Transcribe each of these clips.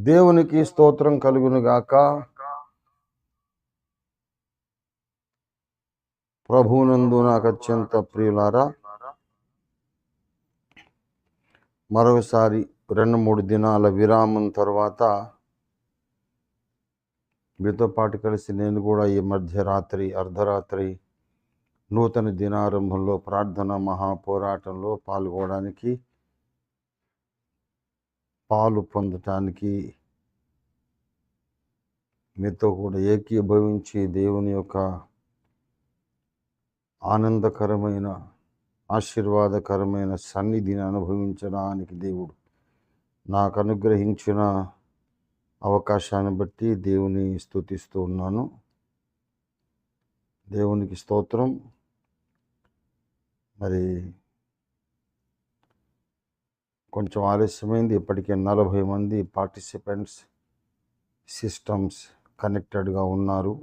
దేవునికి స్తోత్రం కలుగును గాక. ప్రభువునందు నాకు అత్యంత ప్రియులారా, మరొకసారి 2-3 దినాల విరామం తర్వాత మీతో పాటు కలిసి నేను కూడా ఈ మధ్యరాత్రి అర్ధరాత్రి నూతన దినారంభంలో ప్రార్థన మహాపోరాటంలో పాల్గొనడానికి, పాలు పొందటానికి మీతో కూడా ఏకీభవించి దేవుని యొక్క ఆనందకరమైన ఆశీర్వాదకరమైన సన్నిధిని అనుభవించడానికి దేవుడు నాకు అనుగ్రహించిన అవకాశాన్ని బట్టి దేవుని స్తుతిస్తూ ఉన్నాను. దేవునికి స్తోత్రం. మరి కొంచెం ఆలస్యమైంది. ఇప్పటికే 40 మంది పార్టిసిపెంట్స్ సిస్టమ్స్ కనెక్టెడ్గా ఉన్నారు.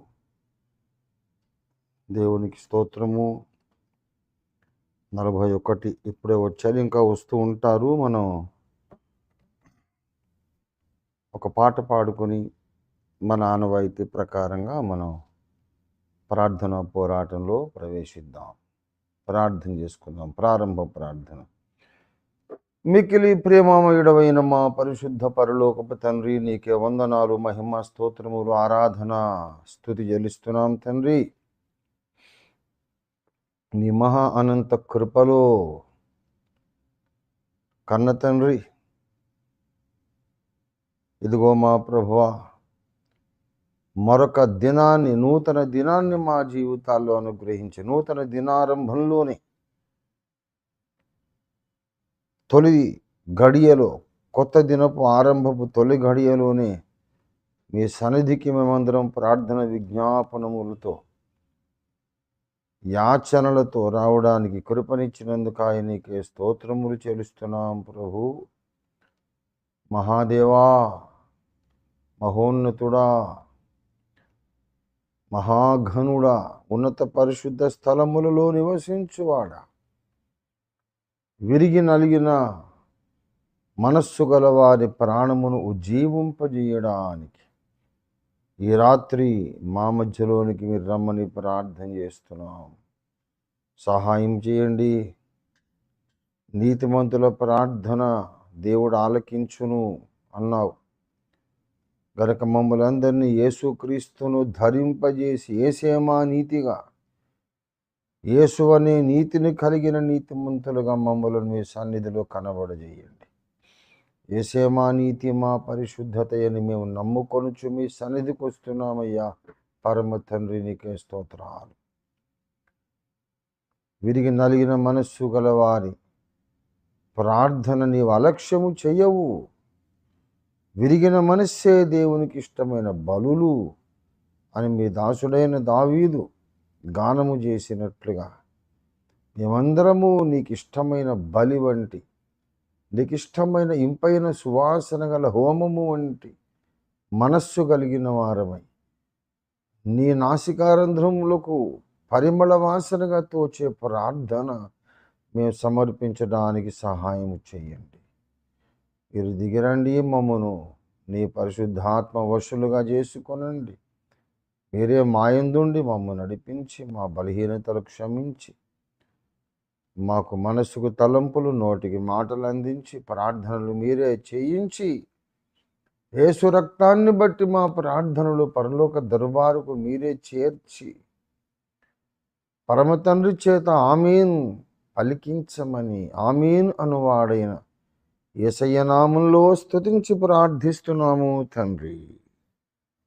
దేవునికి స్తోత్రము. 41 ఇప్పుడే వచ్చారు, ఇంకా వస్తూ ఉంటారు. మనం ఒక పాట పాడుకొని మన ఆనవాయితీ ప్రకారంగా మనం ప్రార్థన పోరాటంలో ప్రవేశిద్దాం. ప్రార్థన చేసుకుందాం. ప్రారంభ ప్రార్థన. మిక్కిలి ప్రేమమయుడవైన మా పరిశుద్ధ పరలోకపు తండ్రి, నీకే వందనాలు, మహిమ, స్తోత్రములు, ఆరాధన, స్తుతి చెల్లిస్తున్నాం తండ్రి. నీ మహా అనంత కృపలో కన్న తండ్రి, ఇదిగో మా ప్రభువా, మరొక దినాన్ని, నూతన దినాన్ని మా జీవితాల్లో అనుగ్రహించి, నూతన దినారంభంలోనే తొలి గడియలో, కొత్త దినపు ఆరంభపు తొలి గడియలోనే మీ సన్నిధికి మేమందరం ప్రార్థన విజ్ఞాపనములతో, యాచనలతో రావడానికి కృపనిచ్చినందుకు ఆయనకే స్తోత్రములు చెల్లిస్తున్నాం ప్రభు. మహాదేవా, మహోన్నతుడా, మహాఘనుడా, ఉన్నత పరిశుద్ధ స్థలములలో నివసించువాడా, విరిగి నలిగిన మనస్సు గల వారి ప్రాణమును ఉజ్జీవింపజేయడానికి ఈ రాత్రి మా మధ్యలోనికి మీరు రమ్మని ప్రార్థన చేస్తున్నాం. సహాయం చేయండి. నీతిమంతుల ప్రార్థన దేవుడు ఆలకించును అన్నావు గనక మమ్మల్ని అందరినీ యేసుక్రీస్తును ధరింపజేసి, యేసే మా నీతిగా, యేసు అనే నీతిని కలిగిన నీతిమంతులుగా మమ్మల్ని మీ సన్నిధిలో కనబడజేయండి. యేసే మా నీతి, మా పరిశుద్ధత అని మేము నమ్ముకొనుచు మీ సన్నిధికి వస్తున్నామయ్యా. పరమ తండ్రి, నీకే స్తోత్రాలు. విరిగి నలిగిన మనస్సు గలవారి ప్రార్థన నీవు అలక్ష్యము చెయ్యవు. విరిగిన మనస్సే దేవునికి ఇష్టమైన బలులు అని మీ దాసుడైన దావీదు గానము చేసినట్లుగా మేమందరము నీకు ఇష్టమైన బలి వంటి, నీకు ఇష్టమైన ఇంపైన సువాసన గల హోమము వంటి మనస్సు కలిగిన వారమై, నీ నాసికారంధ్రములకు పరిమళ వాసనగా తోచే ప్రార్థన మేము సమర్పించడానికి సహాయం చేయండి. మీరు దిగిరండి, మమ్మను నీ పరిశుద్ధాత్మ వశులుగా చేసుకొనండి. మీరే మాయందుండి మమ్మల్ని నడిపించి, మా బలహీనతలు క్షమించి, మాకు మనసుకు తలంపులు, నోటికి మాటలు అందించి, ప్రార్థనలు మీరే చేయించి, యేసు రక్తాన్ని బట్టి మా ప్రార్థనలు పరలోక దర్బారుకు మీరే చేర్చి, పరమ తండ్రి చేత ఆమేన్ పలికించమని ఆమేన్ అనువాడైన యేసయ్య నామములో స్తుతించి ప్రార్థిస్తున్నాము తండ్రి.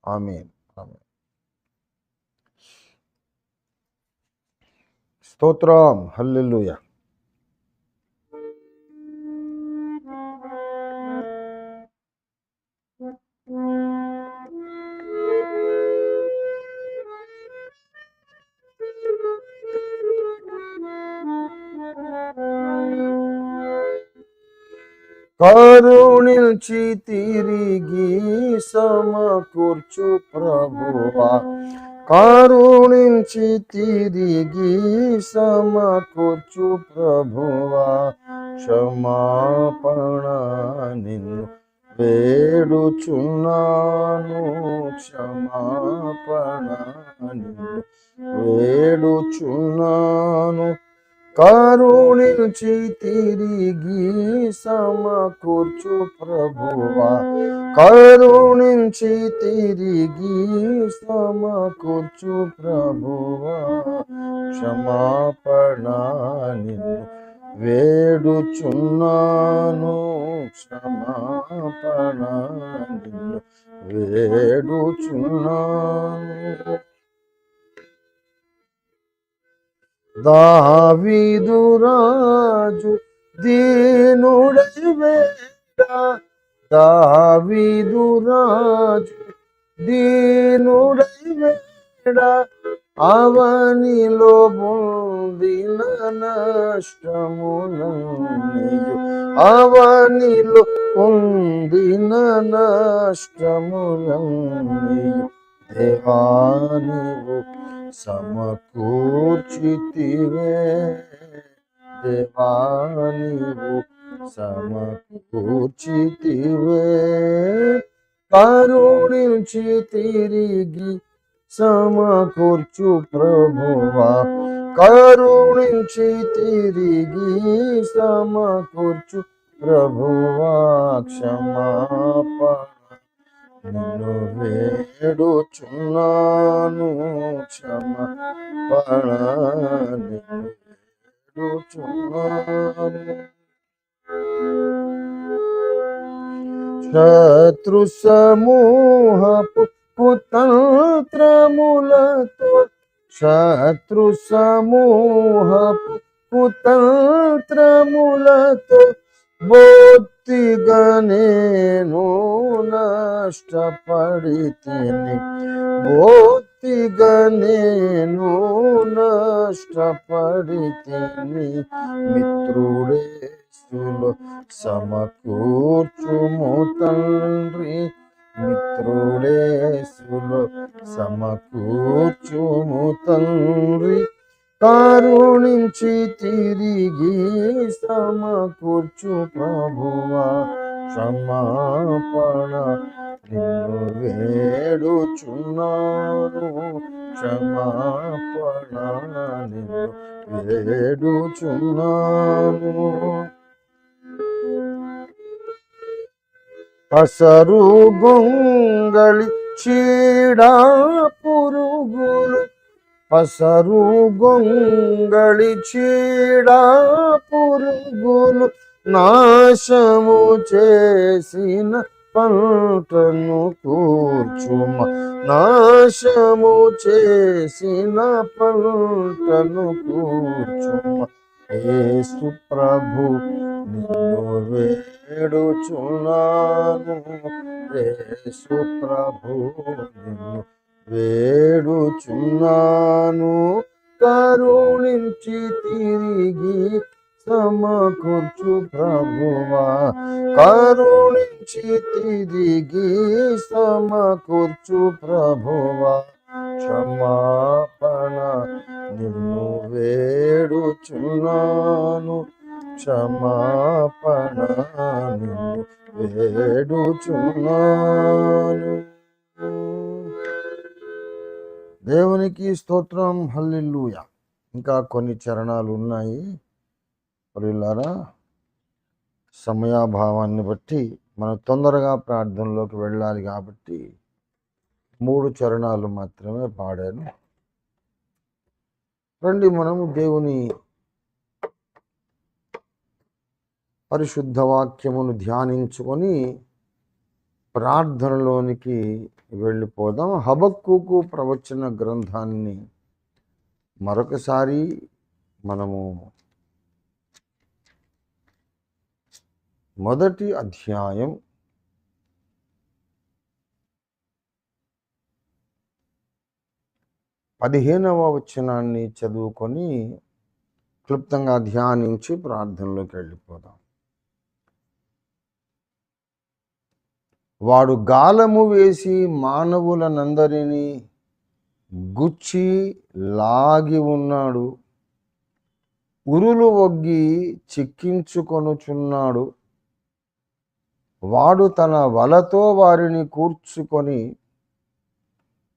ఆమేన్. ఆమేన్. స్తోత్రం. హల్లెలూయా. కరుణించి తిరిగి సమకూర్చు ప్రభువా, కరుణించి తిరిగి సమకూర్చు ప్రభువా, క్షమాపణ నిన్ను వేడుచున్నాను క్షమాపణ నిన్ను వేడుచున్నాను. కరుణించి తిరిగి సమకూర్చు ప్రభువా, కరుణించి తిరిగి సమకూర్చు ప్రభువా, క్షమాపణ నిన్ను వేడుచున్నాను క్షమాపణ నిన్ను వేడుచున్నాను. దావీదు రాజు దీనుడై వేడ, దావీదు రాజు దీనుడై వేడ, అవనిలో పొందిన నష్టములన్నీయు, అవనిలో పొందిన నష్టములన్నీయు దేవా నీవు సమకూర్చితివే, దేవా నీవు సమకూర్చితివే. కరుణించి తిరిగి సమకూర్చు ప్రభువా, కరుణించి తిరిగి సమకూర్చు ప్రభువా, క్షమాపణ నిన్ను వేడుచున్నాను క్షమాపణ నిన్ను వేడుచున్నాను. శత్రు సమూహపు కుతంత్రములతో, శత్రు సమూహపు కుతంత్రములతో బొత్తిగా నేను నష్టపడితిని, బొత్తిగా నేను నష్టపడితిని. మిత్రుడేసులో సమకూర్చుము తండ్రి, మిత్రుడేసులో సమకూర్చుము తండ్రి, కరుణించి తిరిగి సమకూర్చు ప్రభువా, క్షమాపణ నిన్ను వేడుచున్నాను క్షమాపణ నిన్ను వేడుచున్నాను. పసరు గొంగళి చీడా పురుగులు, పసరు గొంగళి చీడా పురుగులు నాశము చేసిన పంటను కూర్చుమ, నాశము చేసిన పంటను కూర్చుమ. యేసు ప్రభు నిన్ను వేడుచున్నాను, యేసు ప్రభు నిన్ను వేడుచున్నాను. కరుణించి తిరిగి సమకూర్చు ప్రభువా, కరుణించి తిరిగి సమకూర్చు ప్రభువా, క్షమాపణ నిన్ను వేడుచున్నాను, క్షమాపణ నిన్ను వేడుచున్నాను. దేవునికి స్తోత్రం, హల్లెలూయా. ఇంకా కొన్ని చరణాలు ఉన్నాయి ప్రియులారా. సమయాభావాన్ని బట్టి మనం తొందరగా ప్రార్థనలోకి వెళ్ళాలి కాబట్టి 3 చరణాలు మాత్రమే పాడాను. రండి మనము దేవుని పరిశుద్ధ వాక్యమును ధ్యానించుకొని ప్రార్థనలోనికి వెళ్ళిపోదాం. హబక్కూకు ప్రవచన గ్రంథాన్ని మరొకసారి మనము మొదటి అధ్యాయం 15వ వచనాన్ని చదువుకొని క్లుప్తంగా ధ్యానించి ప్రార్థనలోకి వెళ్ళిపోదాం. వాడు గాలము వేసి మానవులనందరినీ గుచ్చి లాగి ఉన్నాడు, ఉరులు ఒగ్గి చిక్కించుకొనుచున్నాడు. వాడు తన వలతో వారిని కూర్చుకొని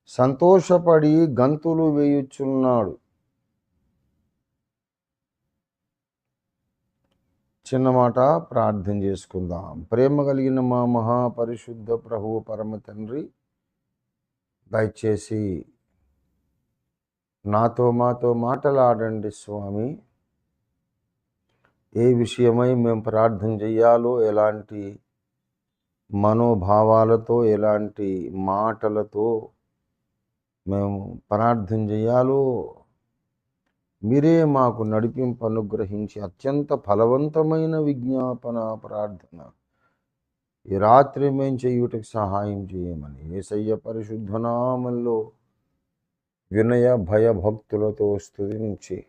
సంతోషపడి గంతులు వేయుచున్నాడు. చిన్న మాట ప్రార్థన చేసుకుందాం. ప్రేమ కలిగిన మా మహాపరిశుద్ధ ప్రభువు పరమ తండ్రి, దయచేసి మాతో మాటలాడండి స్వామి. ఏ విషయమై మేము ప్రార్థన చెయ్యాలో, ఎలాంటి మనోభావాలతో, ఎలాంటి మాటలతో మేము ప్రార్థన చేయాలో మీరే మాకు నడిపింపు అనుగ్రహించి అత్యంత ఫలవంతమైన విజ్ఞాపన ప్రార్థన ఈ రాత్రి మేము చేయుటకు సహాయం చేయమని యేసయ్య పరిశుద్ధ నామములో వినయ భయభక్తులతో స్తుతించి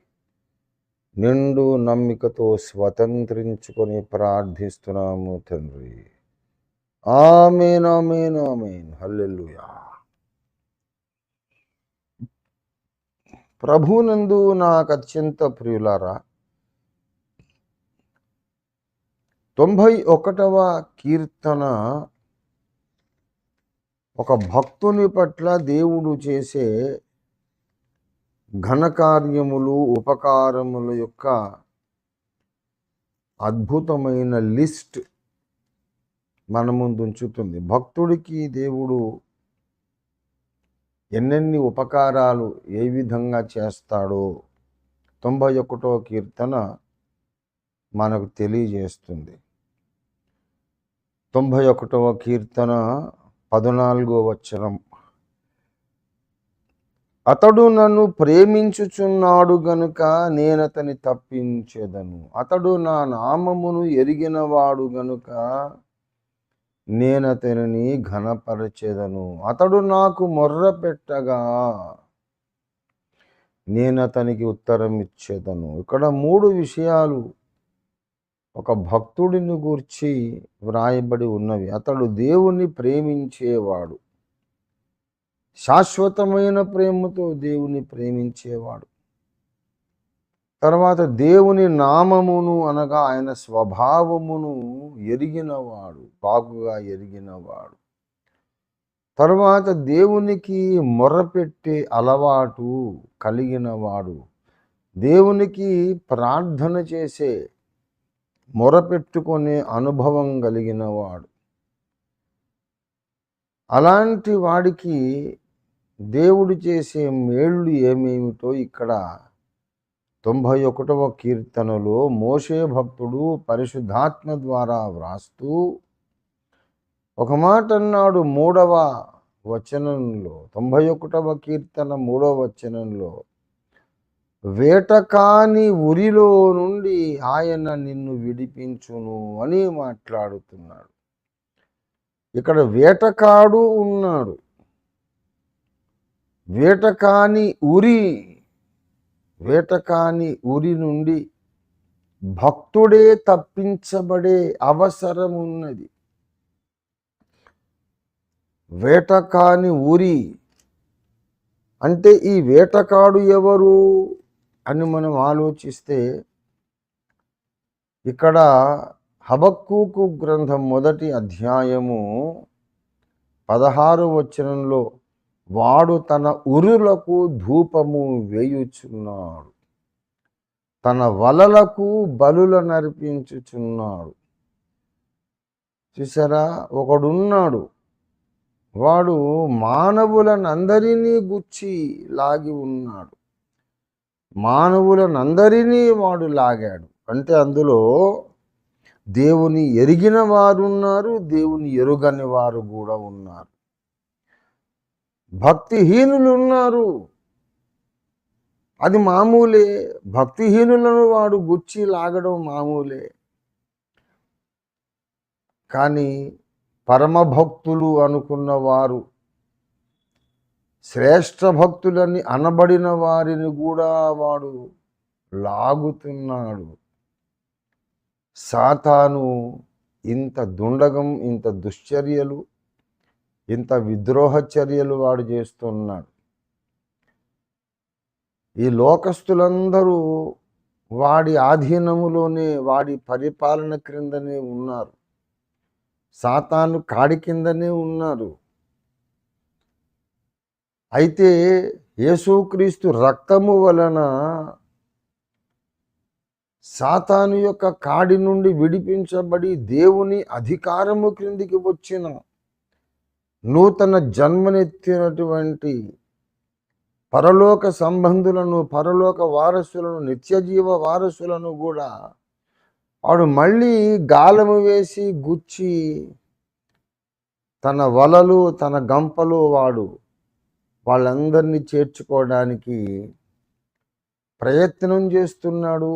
నిండు నమ్మికతో స్వతంత్రించుకొని ప్రార్థిస్తున్నాము తండ్రి. ఆమేన్, ఆమేన్, ఆమేన్. హల్లెలూయా. ప్రభునందు నాకు అత్యంత ప్రియులారా, 91వ కీర్తన ఒక భక్తుని పట్ల దేవుడు చేసే ఘనకార్యములు, ఉపకారముల యొక్క అద్భుతమైన లిస్ట్ మన ముందు ఉంచుతుంది. భక్తుడికి దేవుడు ఎన్నెన్ని ఉపకారాలు ఏ విధంగా చేస్తాడో 91వ కీర్తన మనకు తెలియజేస్తుంది. 91వ కీర్తన 14వ వచనం, అతడు నన్ను ప్రేమించుచున్నాడు గనుక నేనతని తప్పించెదను. అతడు నా నామమును ఎరిగినవాడు గనుక నేనతనిని ఘనపరచెదను. అతడు నాకు మొర్ర పెట్టగా నేనతనికి ఉత్తరం ఇచ్చేదను. ఇక్కడ 3 విషయాలు ఒక భక్తుడిని గూర్చి వ్రాయబడి ఉన్నవి. అతడు దేవుని ప్రేమించేవాడు, శాశ్వతమైన ప్రేమతో దేవుని ప్రేమించేవాడు. తర్వాత దేవుని నామమును అనగా ఆయన స్వభావమును ఎరిగినవాడు, బాగుగా ఎరిగినవాడు. తర్వాత దేవునికి మొర్రపెట్టే అలవాటు కలిగినవాడు, దేవునికి ప్రార్థన చేసే మొరపెట్టుకునే అనుభవం కలిగినవాడు. అలాంటి వాడికి దేవుడు చేసే మేళ్ళు ఏమేమిటో ఇక్కడ 91వ కీర్తనలో మోషే భక్తుడు పరిశుద్ధాత్మ ద్వారా వ్రాస్తూ ఒక మాట అన్నాడు. 3వ వచనంలో, 91వ కీర్తన 3వ వచనంలో, వేటకాని ఉరిలో నుండి ఆయన నిన్ను విడిపించును అని మాట్లాడుతున్నాడు. ఇక్కడ వేటకాడు ఉన్నాడు. వేటకాని ఉరి నుండి భక్తుడే తప్పించబడే అవసరం ఉన్నది. వేటకాని ఉరి అంటే ఈ వేటకాడు ఎవరు అని మనం ఆలోచిస్తే, ఇక్కడ హబక్కూకు గ్రంథం 1వ అధ్యాయము 16వ వచనంలో, వాడు తన ఉరులకు ధూపము వేయుచున్నాడు, తన వలలకు బలుల నర్పించుచున్నాడు. చూసారా, ఒకడున్నాడు, వాడు మానవులనందరినీ గుచ్చి లాగి ఉన్నాడు. మానవులనందరినీ వాడు లాగాడు. అంటే అందులో దేవుని ఎరిగిన వారు ఉన్నారు, దేవుని ఎరుగని వారు కూడా ఉన్నారు. భక్తిహీనులు ఉన్నారు, అది మామూలే. భక్తిహీనులను వాడు గుచ్చి లాగడం మామూలే. కానీ పరమభక్తులు అనుకున్న వారు, శ్రేష్ఠ భక్తులని అనబడిన వారిని కూడా వాడు లాగుతున్నాడు. సాతాను ఇంత దుండగం, ఇంత దుశ్చర్యలు, ఇంత విద్రోహ చర్యలు వాడు చేస్తున్నాడు. ఈ లోకస్తులందరూ వాడి ఆధీనములోనే, వాడి పరిపాలన క్రిందనే ఉన్నారు. సాతాను కాడి కిందనే ఉన్నారు. అయితే యేసుక్రీస్తు రక్తము వలన సాతాను యొక్క కాడి నుండి విడిపించబడి దేవుని అధికారము క్రిందికి వచ్చిన నూతన జన్మనెత్తినటువంటి పరలోక సంబంధులను, పరలోక వారసులను, నిత్యజీవ వారసులను కూడా వాడు మళ్ళీ గాలము వేసి గుచ్చి తన వలలు, తన గంపలు వాళ్ళందరినీ చేర్చుకోవడానికి ప్రయత్నం చేస్తున్నాడు.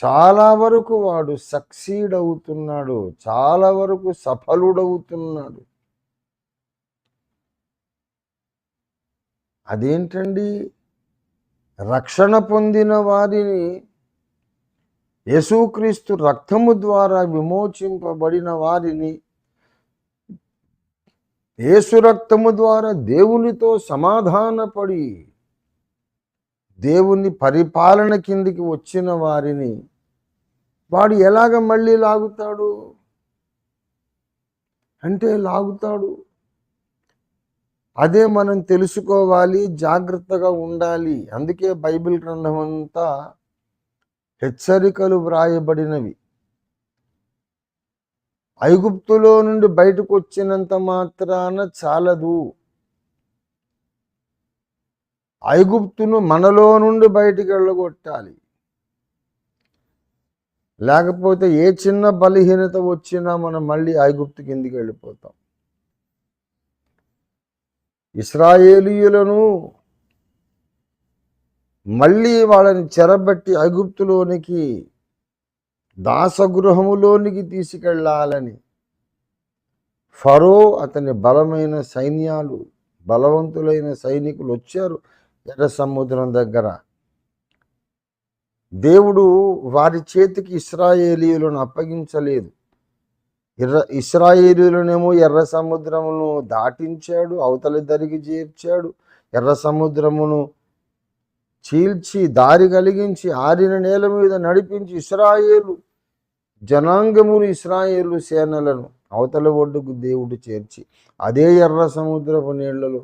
చాలా వరకు వాడు సక్సీడ్ అవుతున్నాడు, చాలా వరకు సఫలుడవుతున్నాడు. అదేంటండి? రక్షణ పొందిన వారిని, యేసుక్రీస్తు రక్తము ద్వారా విమోచింపబడిన వారిని, యేసు రక్తము ద్వారా దేవునితో సమాధానపడి దేవుని పరిపాలన కిందికి వచ్చిన వారిని వాడు ఎలాగ మళ్ళీ లాగుతాడు అంటే లాగుతాడు. అదే మనం తెలుసుకోవాలి, జాగ్రత్తగా ఉండాలి. అందుకే బైబిల్ గ్రంథం అంతా హెచ్చరికలు వ్రాయబడినవి. ఐగుప్తులో నుండి బయటకు వచ్చినంత మాత్రాన చాలదు. ఐగుప్తును మనలో నుండి బయటికి వెళ్ళగొట్టాలి. లేకపోతే ఏ చిన్న బలహీనత వచ్చినా మనం మళ్ళీ ఐగుప్తు కిందికి వెళ్ళిపోతాం. ఇశ్రాయేలీయులను మళ్ళీ వాళ్ళని చెరబట్టి ఐగుప్తులోనికి, దాసగృహములోనికి తీసుకెళ్ళాలని ఫరో, అతని బలమైన సైన్యాలు, బలవంతులైన సైనికులు వచ్చారు ఎర్ర సముద్రం దగ్గర. దేవుడు వారి చేతికి ఇశ్రాయేలీయులను అప్పగించలేదు. ఇశ్రాయేలీయులనేమో ఎర్ర సముద్రమును దాటించాడు, అవతలి దరికి చేర్చాడు. ఎర్ర సముద్రమును చీల్చి దారి కలిగించి ఆరిన నేల మీద నడిపించి ఇశ్రాయేలు జనాంగములు, ఇశ్రాయేలు సేనలను అవతల ఒడ్డుకు దేవుడు చేర్చి అదే ఎర్ర సముద్రపు నీళ్లలో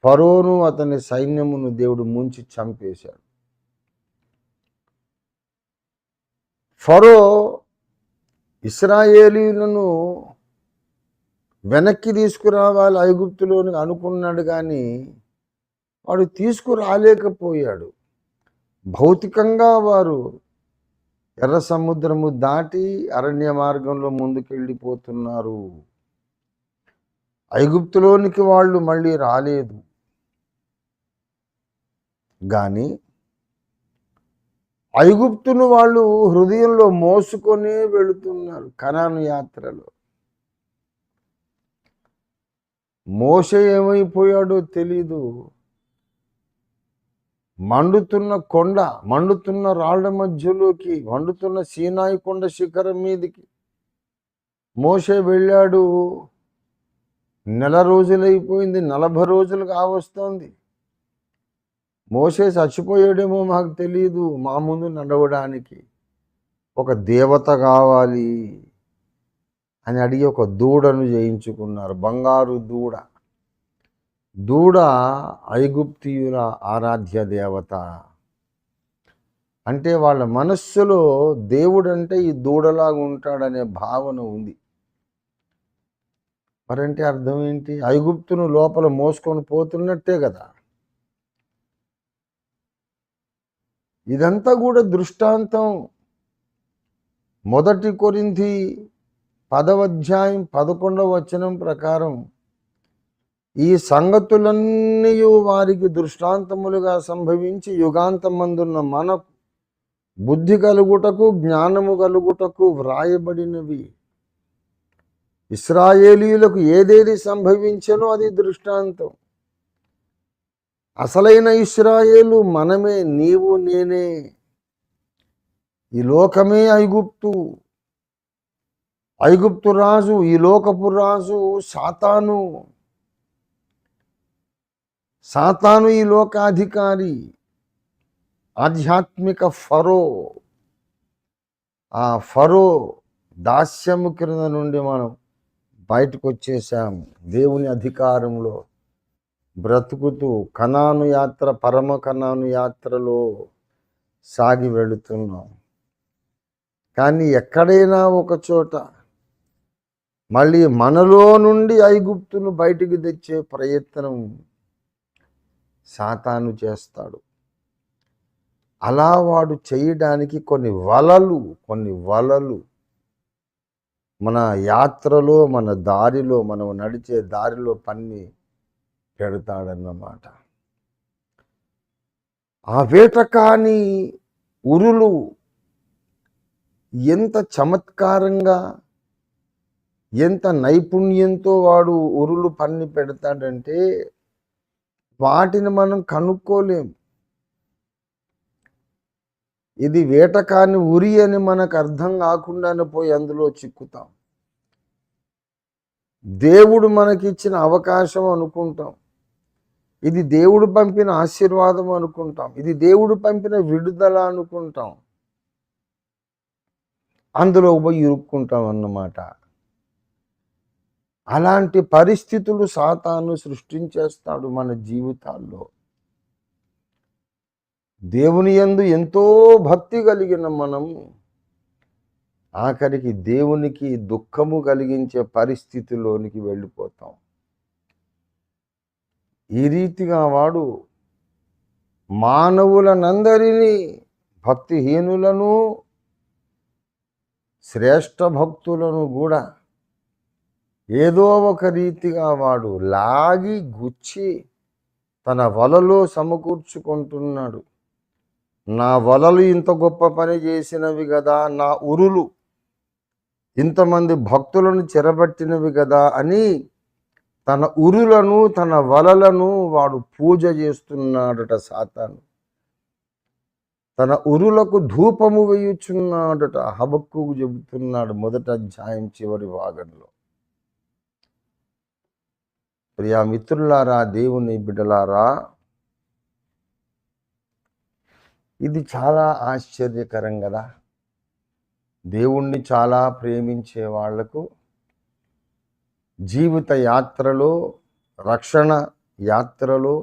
ఫరోను, అతని సైన్యమును దేవుడు ముంచి చంపేశాడు. ఫరో ఇశ్రాయేలీయులను వెనక్కి తీసుకురావాలి ఐగుప్తులోని అనుకున్నాడు, కానీ వాడు తీసుకురాలేకపోయాడు. భౌతికంగా వారు ఎర్ర సముద్రము దాటి అరణ్య మార్గంలో ముందుకెళ్ళిపోతున్నారు. ఐగుప్తులోనికి వాళ్ళు మళ్ళీ రాలేదు. కానీ ఐగుప్తును వాళ్ళు హృదయంలో మోసుకొనే వెళుతున్నారు. కనాను యాత్రలో మోషే ఏమైపోయాడో తెలీదు. మండుతున్న కొండ, మండుతున్న రాళ్ల మధ్యలోకి, మండుతున్న సీనాయి కొండ శిఖరం మీదికి మోషే వెళ్ళాడు. 4 రోజులైపోయింది, 40 రోజులు కావస్తోంది. మోషే చచ్చిపోయాడేమో మాకు తెలియదు. మా ముందు నడవడానికి ఒక దేవత కావాలి అని అడిగి ఒక దూడను చేయించుకున్నారు, బంగారు దూడ. దూడ ఐగుప్తీయుల ఆరాధ్య దేవత. అంటే వాళ్ళ మనస్సులో దేవుడంటే ఈ దూడలాగా ఉంటాడనే భావన ఉంది. మరంటే అర్థం ఏంటి? ఐగుప్తును లోపల మోసుకొని పోతున్నట్టే కదా. ఇదంతా కూడా దృష్టాంతం. 1 కొరింథీ 10వ అధ్యాయం 11వ వచనం ప్రకారం ఈ సంగతులన్నీ వారికి దృష్టాంతములుగా సంభవించి యుగాంతమందున్న మనకు బుద్ధి కలుగుటకు, జ్ఞానము కలుగుటకు వ్రాయబడినవి. ఇశ్రాయేలీయులకు ఏదేది సంభవించనో అది దృష్టాంతం. అసలైన ఇశ్రాయేలు మనమే, నీవు నేనే. ఈ లోకమే ఐగుప్తు. ఐగుప్తు రాజు, ఈ లోకపు రాజు సాతాను. సాతాను ఈ లోకాధికారి, ఆధ్యాత్మిక ఫరో. ఆ ఫరో దాస్యము క్రింద నుండి మనం బయటకు వచ్చేసాము. దేవుని అధికారంలో బ్రతుకుతూ కనాను యాత్ర, పరమ కనాను యాత్రలో సాగి వెళుతున్నాం. కానీ ఎక్కడైనా ఒక చోట మళ్ళీ మనలో నుండి ఐగుప్తును బయటికి తెచ్చే ప్రయత్నం సాతాను చేస్తాడు. అలా వాడు చేయడానికి కొన్ని వలలు మన యాత్రలో, మన దారిలో, మనం నడిచే దారిలో పన్ని పెడతాడన్నమాట. ఆ వేట కాని ఉరులు ఎంత చమత్కారంగా, ఎంత నైపుణ్యంతో వాడు ఉరులు పన్ని పెడతాడంటే వాటిని మనం కనుక్కోలేం. ఇది వేట కాని ఉరి అని మనకు అర్థం కాకుండానే పోయి అందులో చిక్కుతాం. దేవుడు మనకిచ్చిన అవకాశం అనుకుంటాం, ఇది దేవుడు పంపిన ఆశీర్వాదం అనుకుంటాం, ఇది దేవుడు పంపిన విడుదల అనుకుంటాం. అందులో పోయి ఇరుక్కుంటాం అన్నమాట. అలాంటి పరిస్థితులు సాతాను సృష్టించేస్తాడు మన జీవితాల్లో. దేవుని యందు ఎంతో భక్తి కలిగిన మనం ఆఖరికి దేవునికి దుఃఖము కలిగించే పరిస్థితిలోనికి వెళ్ళిపోతాం. ఈ రీతిగా వాడు మానవులనందరినీ, భక్తిహీనులను, శ్రేష్ఠ భక్తులను కూడా ఏదో ఒక రీతిగా వాడు లాగి గుచ్చి తన వలలో సమకూర్చుకుంటున్నాడు. నా వలలు ఇంత గొప్ప పని చేసినవి కదా, నా ఉరులు ఇంతమంది భక్తులను చెరబట్టినవి కదా అని తన ఉరులను, తన వలలను వాడు పూజ చేస్తున్నాడట సాతాను. తన ఉరులకు ధూపము వేయుచున్నాడట హబక్కూకు చెబుతున్నాడు 1వ అధ్యాయం చివరి భాగంలో. ప్రియా మిత్రులారా, దేవుని బిడ్డలారా, ఇది చాలా ఆశ్చర్యకరం కదా. దేవుణ్ణి చాలా ప్రేమించే వాళ్లకు జీవిత యాత్రలో, రక్షణ యాత్రలో,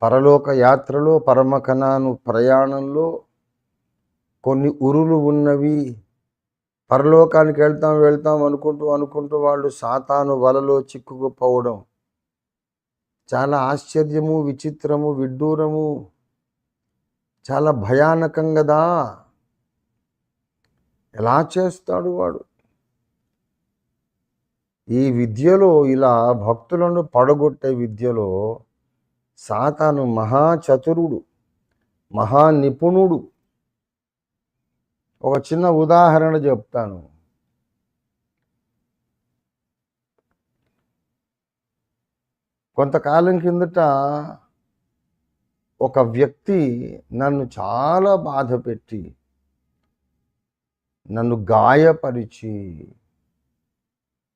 పరలోక యాత్రలో, పరమ కనాను ప్రయాణంలో కొన్ని ఉరులు ఉన్నవి. పరలోకానికి వెళ్తాం అనుకుంటూ వాళ్ళు సాతాను వలలో చిక్కుకుపోవడం చాలా ఆశ్చర్యము, విచిత్రము, విడ్డూరము, చాలా భయానకం కదా. ఎలా చేస్తాడు వాడు? ఈ విద్యలో, ఇలా భక్తులను పడగొట్టే విద్యలో సాతాను మహాచతురుడు, మహానిపుణుడు. ఒక చిన్న ఉదాహరణ చెప్తాను. కొంతకాలం కిందట ఒక వ్యక్తి నన్ను చాలా బాధ పెట్టి, నన్ను గాయపరిచి,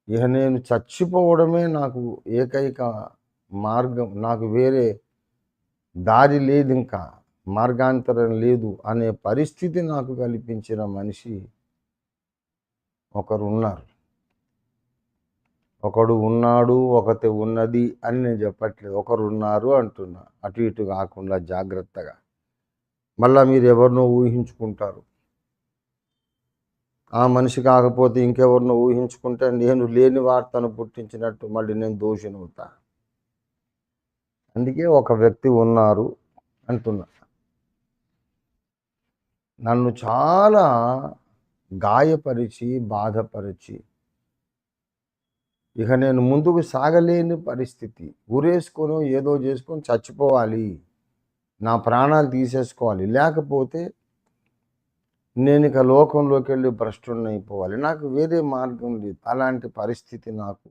ఇక నేను చచ్చిపోవడమే నాకు ఏకైక మార్గం, నాకు వేరే దారి లేదు, ఇంకా మార్గాంతరం లేదు అనే పరిస్థితి నాకు కల్పించిన మనిషి ఒకరున్నారు. ఒకడు ఉన్నాడు, ఒకటి ఉన్నది అని నేను చెప్పట్లేదు, ఒకరున్నారు అంటున్నా. అటు ఇటు కాకుండా జాగ్రత్తగా. మళ్ళీ మీరు ఎవరినో ఊహించుకుంటారు. ఆ మనిషి కాకపోతే ఇంకెవరినో ఊహించుకుంటే నేను లేని వార్తను పుట్టించినట్టు మళ్ళీ నేను దోషినవుతా. అందుకే ఒక వ్యక్తి ఉన్నారు అంటున్నా. నన్ను చాలా గాయపరిచి, బాధపరిచి, ఇక నేను ముందుకు సాగలేని పరిస్థితి, ఊరేసుకొని ఏదో చేసుకొని చచ్చిపోవాలి, నా ప్రాణాలు తీసేసుకోవాలి, లేకపోతే నేను ఇక లోకంలోకి వెళ్ళి భ్రష్టుని అయిపోవాలి, నాకు వేరే మార్గం లేదు. అలాంటి పరిస్థితి నాకు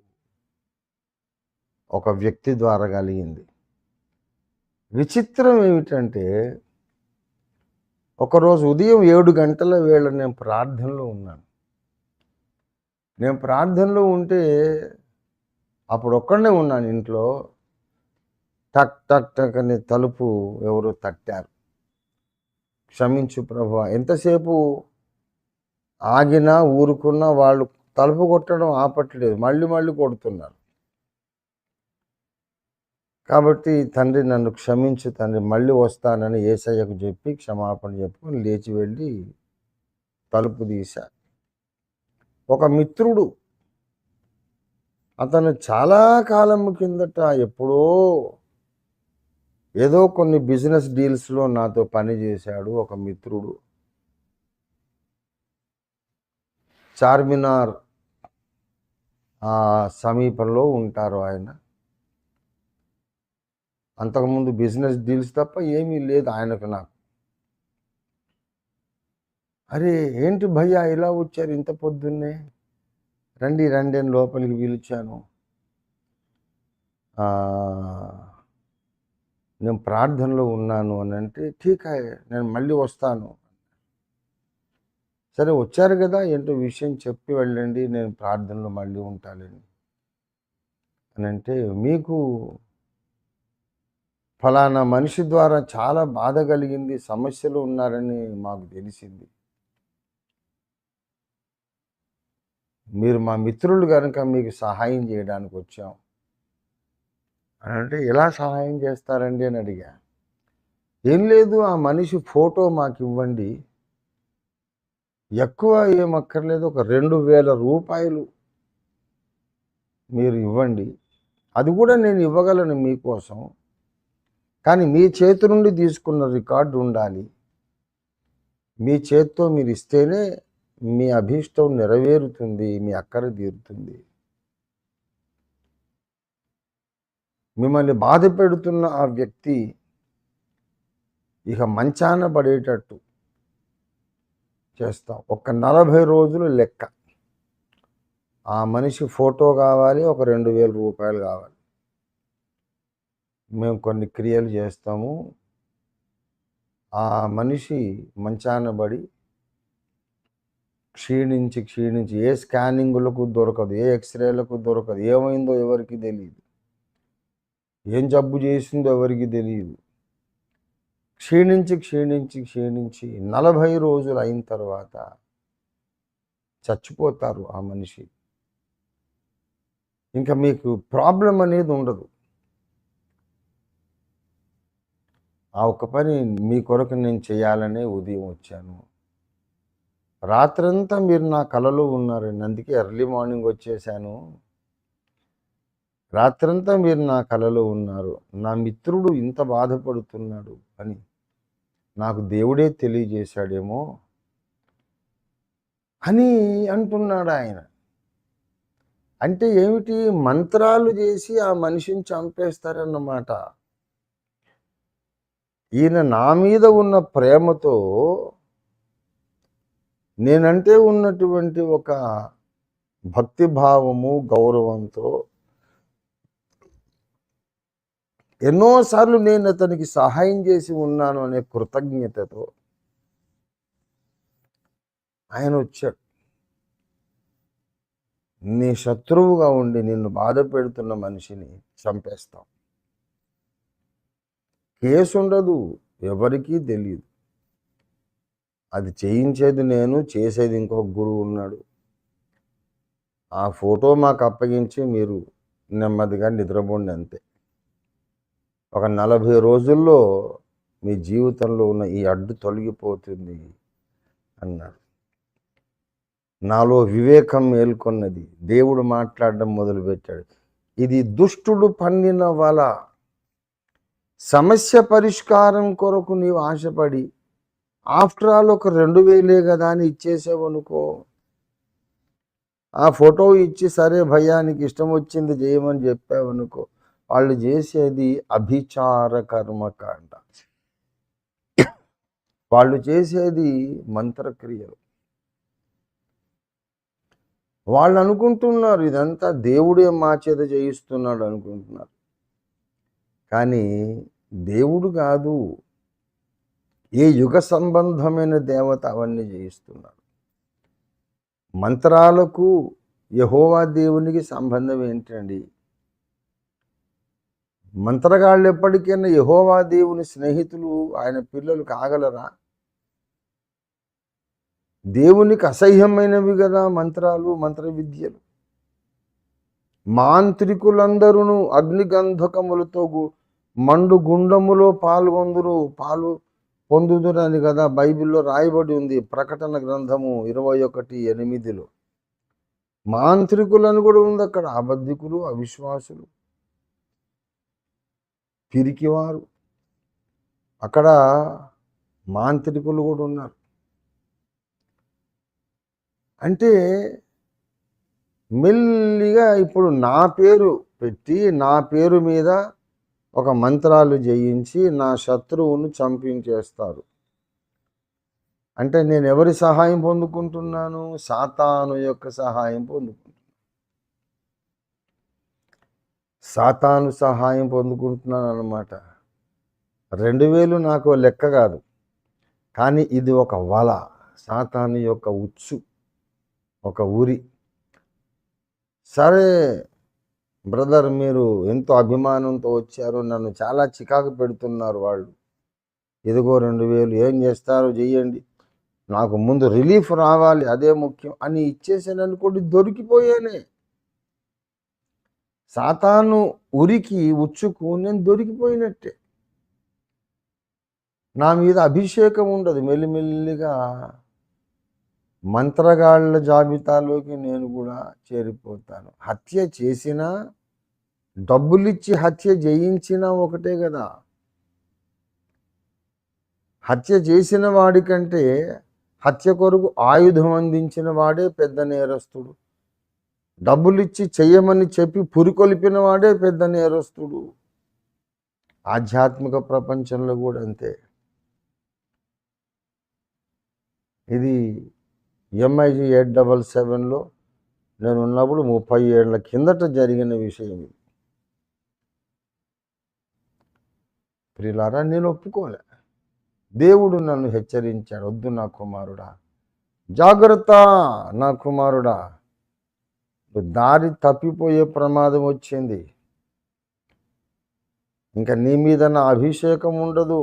ఒక వ్యక్తి ద్వారా కలిగింది. విచిత్రం ఏమిటంటే, ఒకరోజు ఉదయం 7 గంటల వేళ నేను ప్రార్థనలో ఉన్నాను. నేను ప్రార్థనలో ఉంటే అప్పుడు ఒక్కడనే ఉన్నాను ఇంట్లో. టక్ టక్ టక్ అని తలుపు ఎవరో తట్టారు. క్షమించు ప్రభువా, ఎంతసేపు ఆగినా ఊరుకున్నా వాళ్ళు తలుపు కొట్టడం ఆపట్లేదు, మళ్ళీ మళ్ళీ కొడుతున్నారు. కాబట్టి తండ్రి నన్ను క్షమించు తండ్రి, మళ్ళీ వస్తానని యేసయ్యకు చెప్పి క్షమాపణ చెప్పుకొని లేచి వెళ్ళి తలుపు తీశా. ఒక మిత్రుడు, అతను చాలా కాలం కిందట ఎప్పుడో ఏదో కొన్ని బిజినెస్ డీల్స్లో నాతో పని చేశాడు ఒక మిత్రుడు. చార్మినార్ సమీపంలో ఉంటారు ఆయన. అంతకుముందు బిజినెస్ డీల్స్ తప్ప ఏమీ లేదు ఆయనకు నాకు. అరే ఏంటి భయ్యా ఇలా వచ్చారు ఇంత పొద్దున్నే, రండి రండి అని లోపలికి పిలిచాను. నేను ప్రార్థనలో ఉన్నాను అని అంటే, ఠీక్ నేను మళ్ళీ వస్తాను. సరే వచ్చారు కదా, ఏంటో విషయం చెప్పి వెళ్ళండి, నేను ప్రార్థనలో మళ్ళీ ఉంటానండి అని అంటే, మీకు ఫలానా మనిషి ద్వారా చాలా బాధ కలిగింది, సమస్యలు ఉన్నారని మాకు తెలిసింది. మీరు మా మిత్రులు కనుక మీకు సహాయం చేయడానికి వచ్చాం అని అంటే, ఎలా సహాయం చేస్తారండి అని అడిగా. ఏం లేదు, ఆ మనిషి ఫోటో మాకు ఇవ్వండి, ఎక్కువ ఏమక్కర్లేదు, ఒక 2000 రూపాయలు మీరు ఇవ్వండి, అది కూడా నేను ఇవ్వగలను మీకోసం, కానీ మీ చేతి నుండి తీసుకున్న రికార్డు ఉండాలి. మీ చేత్తో మీరు ఇస్తేనే మీ అభీష్టం నెరవేరుతుంది, మీ అక్కర తీరుతుంది. మిమ్మల్ని బాధ పెడుతున్న ఆ వ్యక్తి ఇక మంచాన పడేటట్టు చేస్తాం. ఒక 40 రోజులు లెక్క. ఆ మనిషి ఫోటో కావాలి, ఒక 2000 రూపాయలు కావాలి. మేము కొన్ని క్రియలు చేస్తాము. ఆ మనిషి మంచాన పడి క్షీణించి ఏ స్కానింగులకు దొరకదు, ఏ ఎక్స్రేలకు దొరకదు, ఏమైందో ఎవరికి తెలియదు, ఏం జబ్బు చేసిందో ఎవరికి తెలియదు. క్షీణించి 40 రోజులు అయిన తర్వాత చచ్చిపోతారు ఆ మనిషి. ఇంకా మీకు ప్రాబ్లం అనేది ఉండదు. ఆ ఒక్క పని మీ కొరకు నేను చేయాలనే ఉదయం వచ్చాను. రాత్రంతా మీరు నా కలలో ఉన్నారండి, అందుకే ఎర్లీ మార్నింగ్ వచ్చేసాను. రాత్రంతా మీరు నా కలలో ఉన్నారు, నా మిత్రుడు ఇంత బాధపడుతున్నాడు అని నాకు దేవుడే తెలియజేశాడేమో అని అంటున్నాడు ఆయన. అంటే ఏమిటి, మంత్రాలు చేసి ఆ మనిషిని చంపేస్తారన్నమాట. ఈయన నా మీద ఉన్న ప్రేమతో, నేనంటే ఉన్నటువంటి ఒక భక్తిభావము, గౌరవంతో ఎన్నోసార్లు నేను అతనికి సహాయం చేసి ఉన్నాను అనే కృతజ్ఞతతో ఆయన వచ్చాడు. నీ శత్రువుగా ఉండి నిన్ను బాధ పెడుతున్న మనిషిని చంపేస్తాం. కేసు ఉండదు, ఎవరికీ తెలియదు. అది చేయించేది నేను, చేసేది ఇంకొక గురువు ఉన్నాడు. ఆ ఫోటో మాకు అప్పగించి మీరు నెమ్మదిగా నిద్రపోండి అంతే. ఒక 40 రోజుల్లో మీ జీవితంలో ఉన్న ఈ అడ్డు తొలగిపోతుంది అన్నాడు. నాలో వివేకం మేల్కొన్నది. దేవుడు మాట్లాడడం మొదలుపెట్టాడు. ఇది దుష్టుడు పన్నిన వల. సమస్య పరిష్కారం కొరకు నీవు ఆశపడి ఆఫ్టర్ ఆల్ ఒక 2000 కదా అని ఇచ్చేసావనుకో, ఆ ఫోటో ఇచ్చి సరే భయానికి ఇష్టం వచ్చింది చేయమని చెప్పావనుకో, వాళ్ళు చేసేది అభిచార కర్మకాండ, వాళ్ళు చేసేది మంత్రక్రియలు. వాళ్ళు అనుకుంటున్నారు ఇదంతా దేవుడే మా చేత చేయిస్తున్నాడు అనుకుంటున్నారు, కానీ దేవుడు కాదు, ఏ యుగ సంబంధమైన దేవత అవన్నీ చేయిస్తున్నాడు. మంత్రాలకు యెహోవా దేవునికి సంబంధం ఏంటండి? మంత్రగాళ్ళు ఎప్పటికైనా యెహోవా దేవుని స్నేహితులు, ఆయన పిల్లలు కాగలరా? దేవునికి అసహ్యమైనవి కదా మంత్రాలు, మంత్ర విద్యలు. మాంత్రికులందరూ అగ్నిగంధకములతో మండు గుండములో పాలు పొందుదురని కదా బైబిల్లో రాయబడి ఉంది. ప్రకటన గ్రంథము 21:8. మాంత్రికులను కూడా ఉంది అక్కడ. అబద్ధికులు, అవిశ్వాసులు, పిరికివారు, అక్కడ మాంత్రికులు కూడా ఉన్నారు. అంటే మెల్లిగా ఇప్పుడు నా పేరు పెట్టి నా పేరు మీద ఒక మంత్రాలు చేయించి నా శత్రువును చంపించేస్తారు. అంటే నేను ఎవరి సహాయం పొందుకుంటున్నాను? సాతాను యొక్క సహాయం పొందుకుంటున్నాను. సాతాను సహాయం పొందుకుంటున్నాను అన్నమాట. 2000 నాకు లెక్క కాదు, కానీ ఇది ఒక వల, సాతాను యొక్క ఉచ్చు, ఒక ఊరి. సరే బ్రదర్, మీరు ఎంతో అభిమానంతో వచ్చారు, నన్ను చాలా చికాకు పెడుతున్నారు వాళ్ళు. ఇదిగో 2000 ఏం చేస్తారో చెయ్యండి, నాకు ముందు రిలీఫ్ రావాలి, అదే ముఖ్యం అని ఇచ్చేసాను అనుకోండి, దొరికిపోయానే. సాతాను ఉరికి ఉచ్చుకు నేను దొరికిపోయినట్టే. నా మీద అభిషేకం ఉండదు. మెల్లిమెల్లిగా మంత్రగాళ్ళ జాబితాలోకి నేను కూడా చేరిపోతాను. హత్య చేసినా, డబ్బులిచ్చి హత్య చేయించినా ఒకటే కదా. హత్య చేసిన వాడికంటే హత్య కొరకు ఆయుధం అందించిన వాడే పెద్ద నేరస్తుడు. డబ్బులిచ్చి చెయ్యమని చెప్పి పురికొల్పిన వాడే పెద్ద నేరస్తుడు. ఆధ్యాత్మిక ప్రపంచంలో కూడా అంతే. ఇది MIG 877లో నేను ఉన్నప్పుడు 30 ఏళ్ల కిందట జరిగిన విషయం. ప్రియులారా, నేను ఒప్పుకోలే. దేవుడు నన్ను హెచ్చరించాడు, వద్దు నా కుమారుడా, జాగ్రత్త నా కుమారుడా, దారి తప్పిపోయే ప్రమాదం వచ్చింది. ఇంకా నీ మీద నా అభిషేకం ఉండదు,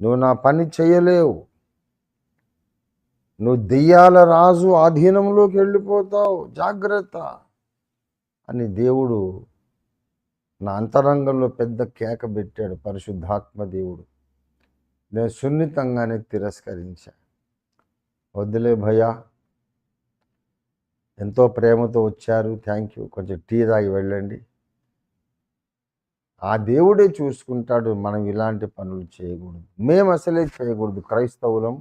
నువ్వు నా పని చేయలేవు, నువ్వు దెయ్యాల రాజు ఆధీనంలోకి వెళ్ళిపోతావు, జాగ్రత్త అని దేవుడు నా అంతరంగంలో పెద్ద కేక పెట్టాడు. పరిశుద్ధాత్మ దేవుడు. నేను సున్నితంగానే తిరస్కరించా. వద్దులే భయ్యా, ఎంతో ప్రేమతో వచ్చారు, థ్యాంక్ యూ, కొంచెం టీ తాగి వెళ్ళండి. ఆ దేవుడే చూసుకుంటాడు. మనం ఇలాంటి పనులు చేయకూడదు, మేము అసలే చేయకూడదు, క్రైస్తవులం,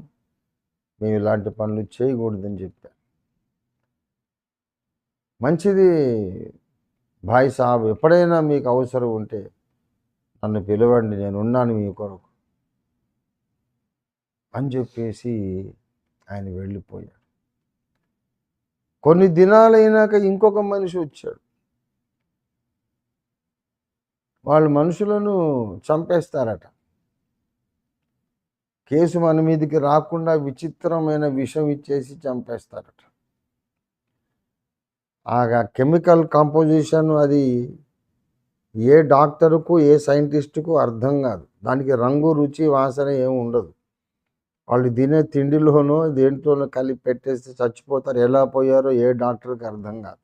మేము ఇలాంటి పనులు చేయకూడదని చెప్పా. మంచిది భాయ్ సాబ్, ఎప్పుడైనా మీకు అవసరం ఉంటే నన్ను పిలవండి, నేను ఉన్నాను మీ కొరకు అని చెప్పేసి ఆయన వెళ్ళిపోయాడు. కొన్ని దినాలైనాక ఇంకొక మనిషి వచ్చాడు. వాళ్ళు మనుషులను చంపేస్తారట. కేసు మన మీదకి రాకుండా విచిత్రమైన విషం ఇచ్చేసి చంపేస్తారట. ఆ కెమికల్ కంపోజిషన్ అది ఏ డాక్టర్కు, ఏ సైంటిస్టుకు అర్థం కాదు. దానికి రంగు, రుచి, వాసన ఏమి ఉండదు. వాళ్ళు తినే తిండిలోనో దేంట్లోనో కలిపి పెట్టేస్తే చచ్చిపోతారు. ఎలా పోయారో ఏ డాక్టర్కి అర్థం కాదు.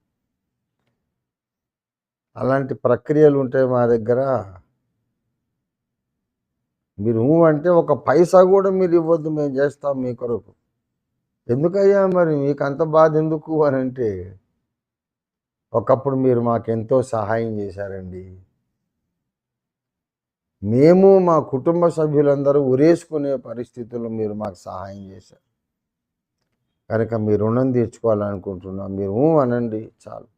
అలాంటి ప్రక్రియలు ఉంటాయి మా దగ్గర. మీరు అంటే ఒక పైసా కూడా మీరు ఇవ్వద్దు, మేము చేస్తాం మీ కొరకు. ఎందుకయ్యా మరి మీకు అంత బాధ ఎందుకు అని అంటే, ఒకప్పుడు మీరు మాకెంతో సహాయం చేశారండి, మేము మా కుటుంబ సభ్యులందరూ ఉరేసుకునే పరిస్థితుల్లో మీరు మాకు సహాయం చేశారు కనుక మీ రుణం తీర్చుకోవాలనుకుంటున్నాం. మీరు అనండి చాలు,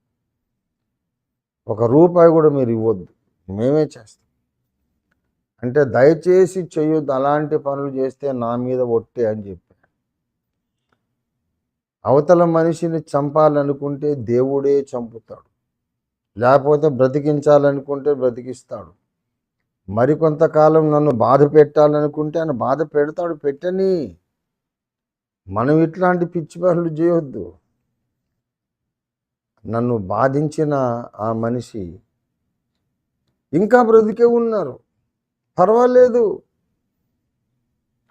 ₹1 కూడా మీరు ఇవ్వద్దు, మేమే చేస్తాం అంటే దయచేసి చేయొద్దు, అలాంటి పనులు చేస్తే నా మీద ఒట్టే అని చెప్పారు. అవతల మనిషిని చంపాలనుకుంటే దేవుడే చంపుతాడు, లేకపోతే బ్రతికించాలనుకుంటే బ్రతికిస్తాడు. మరికొంతకాలం నన్ను బాధ పెట్టాలనుకుంటే ఆయన బాధ పెడతాడు, పెట్టని. మనం ఇట్లాంటి పిచ్చి పనులు చేయొద్దు. నన్ను బాధించిన ఆ మనిషి ఇంకా బ్రతికే ఉన్నారు, పర్వాలేదు,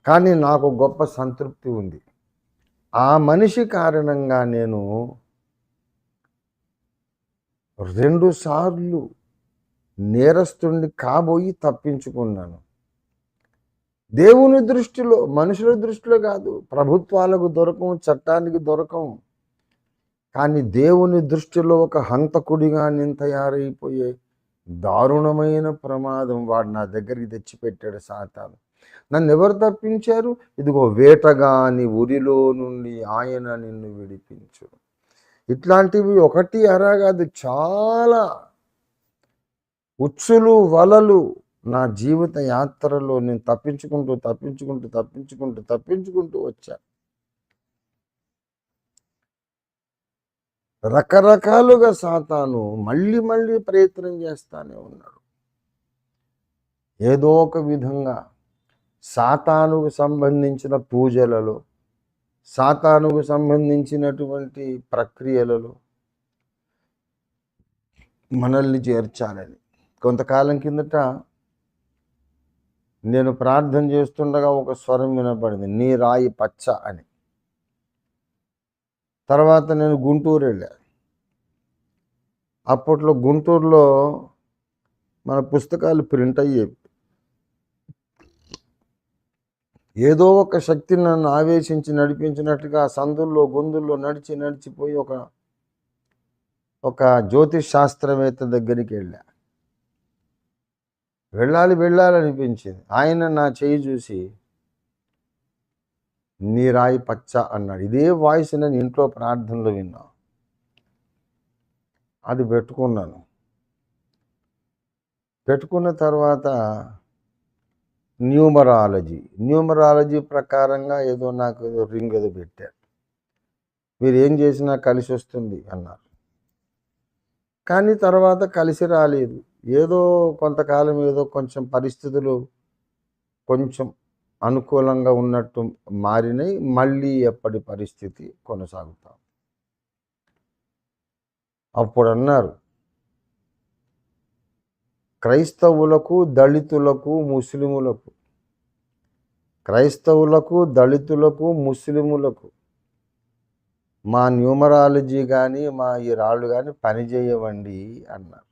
కానీ నాకు గొప్ప సంతృప్తి ఉంది. ఆ మనిషి కారణంగా నేను 2 సార్లు నేరస్తుడిని కాబోయి తప్పించుకున్నాను. దేవుని దృష్టిలో, మనుషుల దృష్టిలో కాదు. ప్రభుత్వాలకు దొరకం, చట్టానికి దొరకం. కానీ దేవుని దృష్టిలో ఒక హంతకుడిగా నేను తయారైపోయే దారుణమైన ప్రమాదం వాడు నా దగ్గరికి తెచ్చిపెట్టాడు సాతాను. నన్ను ఎవరు తప్పించారు? ఇదిగో వేటగాని ఉరిలో నుండి ఆయన నిన్ను విడిపించు. ఇట్లాంటివి ఒకటి అరా కాదు, చాలా ఉచ్చులు వలలు నా జీవిత యాత్రలో నేను తప్పించుకుంటూ వచ్చా. రకరకాలుగా సాతాను మళ్ళీ ప్రయత్నం చేస్తానే ఉన్నాడు. ఏదో ఒక విధంగా సాతానుకు సంబంధించిన పూజలలో, సాతానుకు సంబంధించినటువంటి ప్రక్రియలలో మనల్ని చేర్చాలని. కొంతకాలం కిందట నేను ప్రార్థన చేస్తుండగా ఒక స్వరం వినపడింది, నీ రాయి పచ్చ అని. తర్వాత నేను గుంటూరు వెళ్ళాను. అప్పట్లో గుంటూరులో మన పుస్తకాలు ప్రింట్ అయ్యేవి. ఏదో ఒక శక్తి నన్ను ఆవేశించి నడిపించినట్టుగా సందుల్లో గొంతుల్లో నడిచిపోయి ఒక జ్యోతిష్ శాస్త్రవేత్త దగ్గరికి వెళ్ళాలనిపించింది. ఆయన నా చేయి చూసి నీ రాయి పచ్చ అన్నాడు. ఇదే వాయిస్ నేను ఇంట్లో ప్రార్థనలో విన్నా. అది పెట్టుకున్న తర్వాత న్యూమరాలజీ ప్రకారంగా ఏదో నాకు రింగ్ ఏదో పెట్టారు. మీరు ఏం చేసినా కలిసి వస్తుంది అన్నారు. కానీ తర్వాత కలిసి రాలేదు. ఏదో కొంతకాలం ఏదో కొంచెం పరిస్థితులు కొంచెం అనుకూలంగా ఉన్నట్టు మారినాయి. మళ్ళీ ఎప్పటి పరిస్థితి కొనసాగుతాం. అప్పుడు అన్నారు, క్రైస్తవులకు, దళితులకు, ముస్లిములకు మా న్యూమరాలజీ కానీ మా ఈ రాళ్ళు కానీ పనిచేయవండి అన్నారు.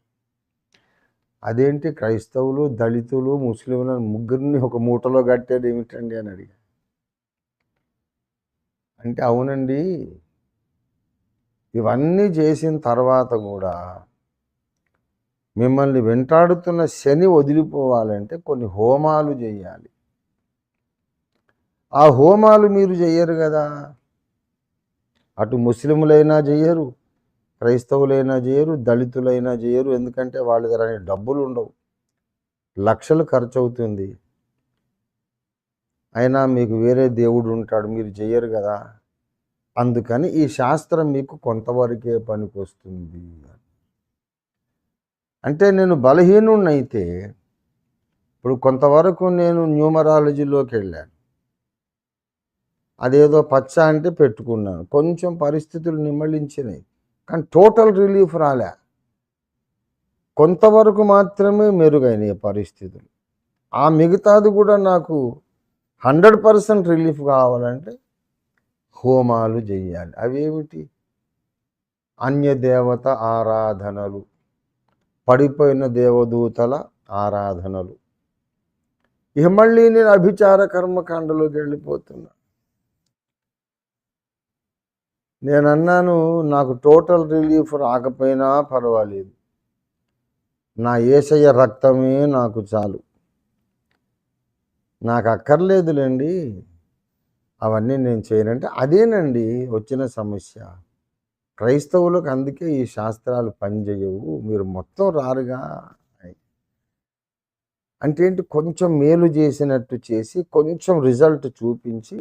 అదేంటి క్రైస్తవులు, దళితులు, ముస్లింలు ముగ్గురిని ఒక మూటలో కట్టేది ఏమిటండి అని అడిగా. అంటే అవునండి, ఇవన్నీ చేసిన తర్వాత కూడా మిమ్మల్ని వెంటాడుతున్న శని వదిలిపోవాలంటే కొన్ని హోమాలు చేయాలి. ఆ హోమాలు మీరు చెయ్యరు కదా. అటు ముస్లింలైనా చేయరు, క్రైస్తవులైనా చేయరు, దళితులైనా చేయరు. ఎందుకంటే వాళ్ళ దగ్గర డబ్బులు ఉండవు, లక్షలు ఖర్చు అవుతుంది. అయినా మీకు వేరే దేవుడు ఉంటాడు, మీరు చెయ్యరు కదా. అందుకని ఈ శాస్త్రం మీకు కొంతవరకే పనికొస్తుంది. అంటే నేను బలహీనున్నైతే ఇప్పుడు కొంతవరకు నేను న్యూమరాలజీలోకి వెళ్ళాను. అదేదో పచ్చ అంటే పెట్టుకున్నాను. కొంచెం పరిస్థితులు నిమ్మళించినాయి, కానీ టోటల్ రిలీఫ్ రాలే. కొంతవరకు మాత్రమే మెరుగైనాయి పరిస్థితులు. ఆ మిగతాది కూడా నాకు 100% రిలీఫ్ కావాలంటే హోమాలు చేయాలి. అవేమిటి? అన్యదేవత ఆరాధనలు, పడిపోయిన దేవదూతల ఆరాధనలు. ఇక మళ్ళీ నేను అభిచార కర్మకాండలోకి వెళ్ళిపోతున్నా. నేను అన్నాను, నాకు టోటల్ రిలీఫ్ రాకపోయినా పర్వాలేదు, నా యేసయ్య రక్తమే నాకు చాలు, నాకు అక్కర్లేదులేండి అవన్నీ నేను చేయనంటే. అదేనండి వచ్చిన సమస్య. క్రైస్తవులకు అందుకే ఈ శాస్త్రాలు పనిచేయవు, మీరు మొత్తం రారుగా. అంటే ఏంటి? కొంచెం మేలు చేసినట్టు చేసి కొంచెం రిజల్ట్ చూపించి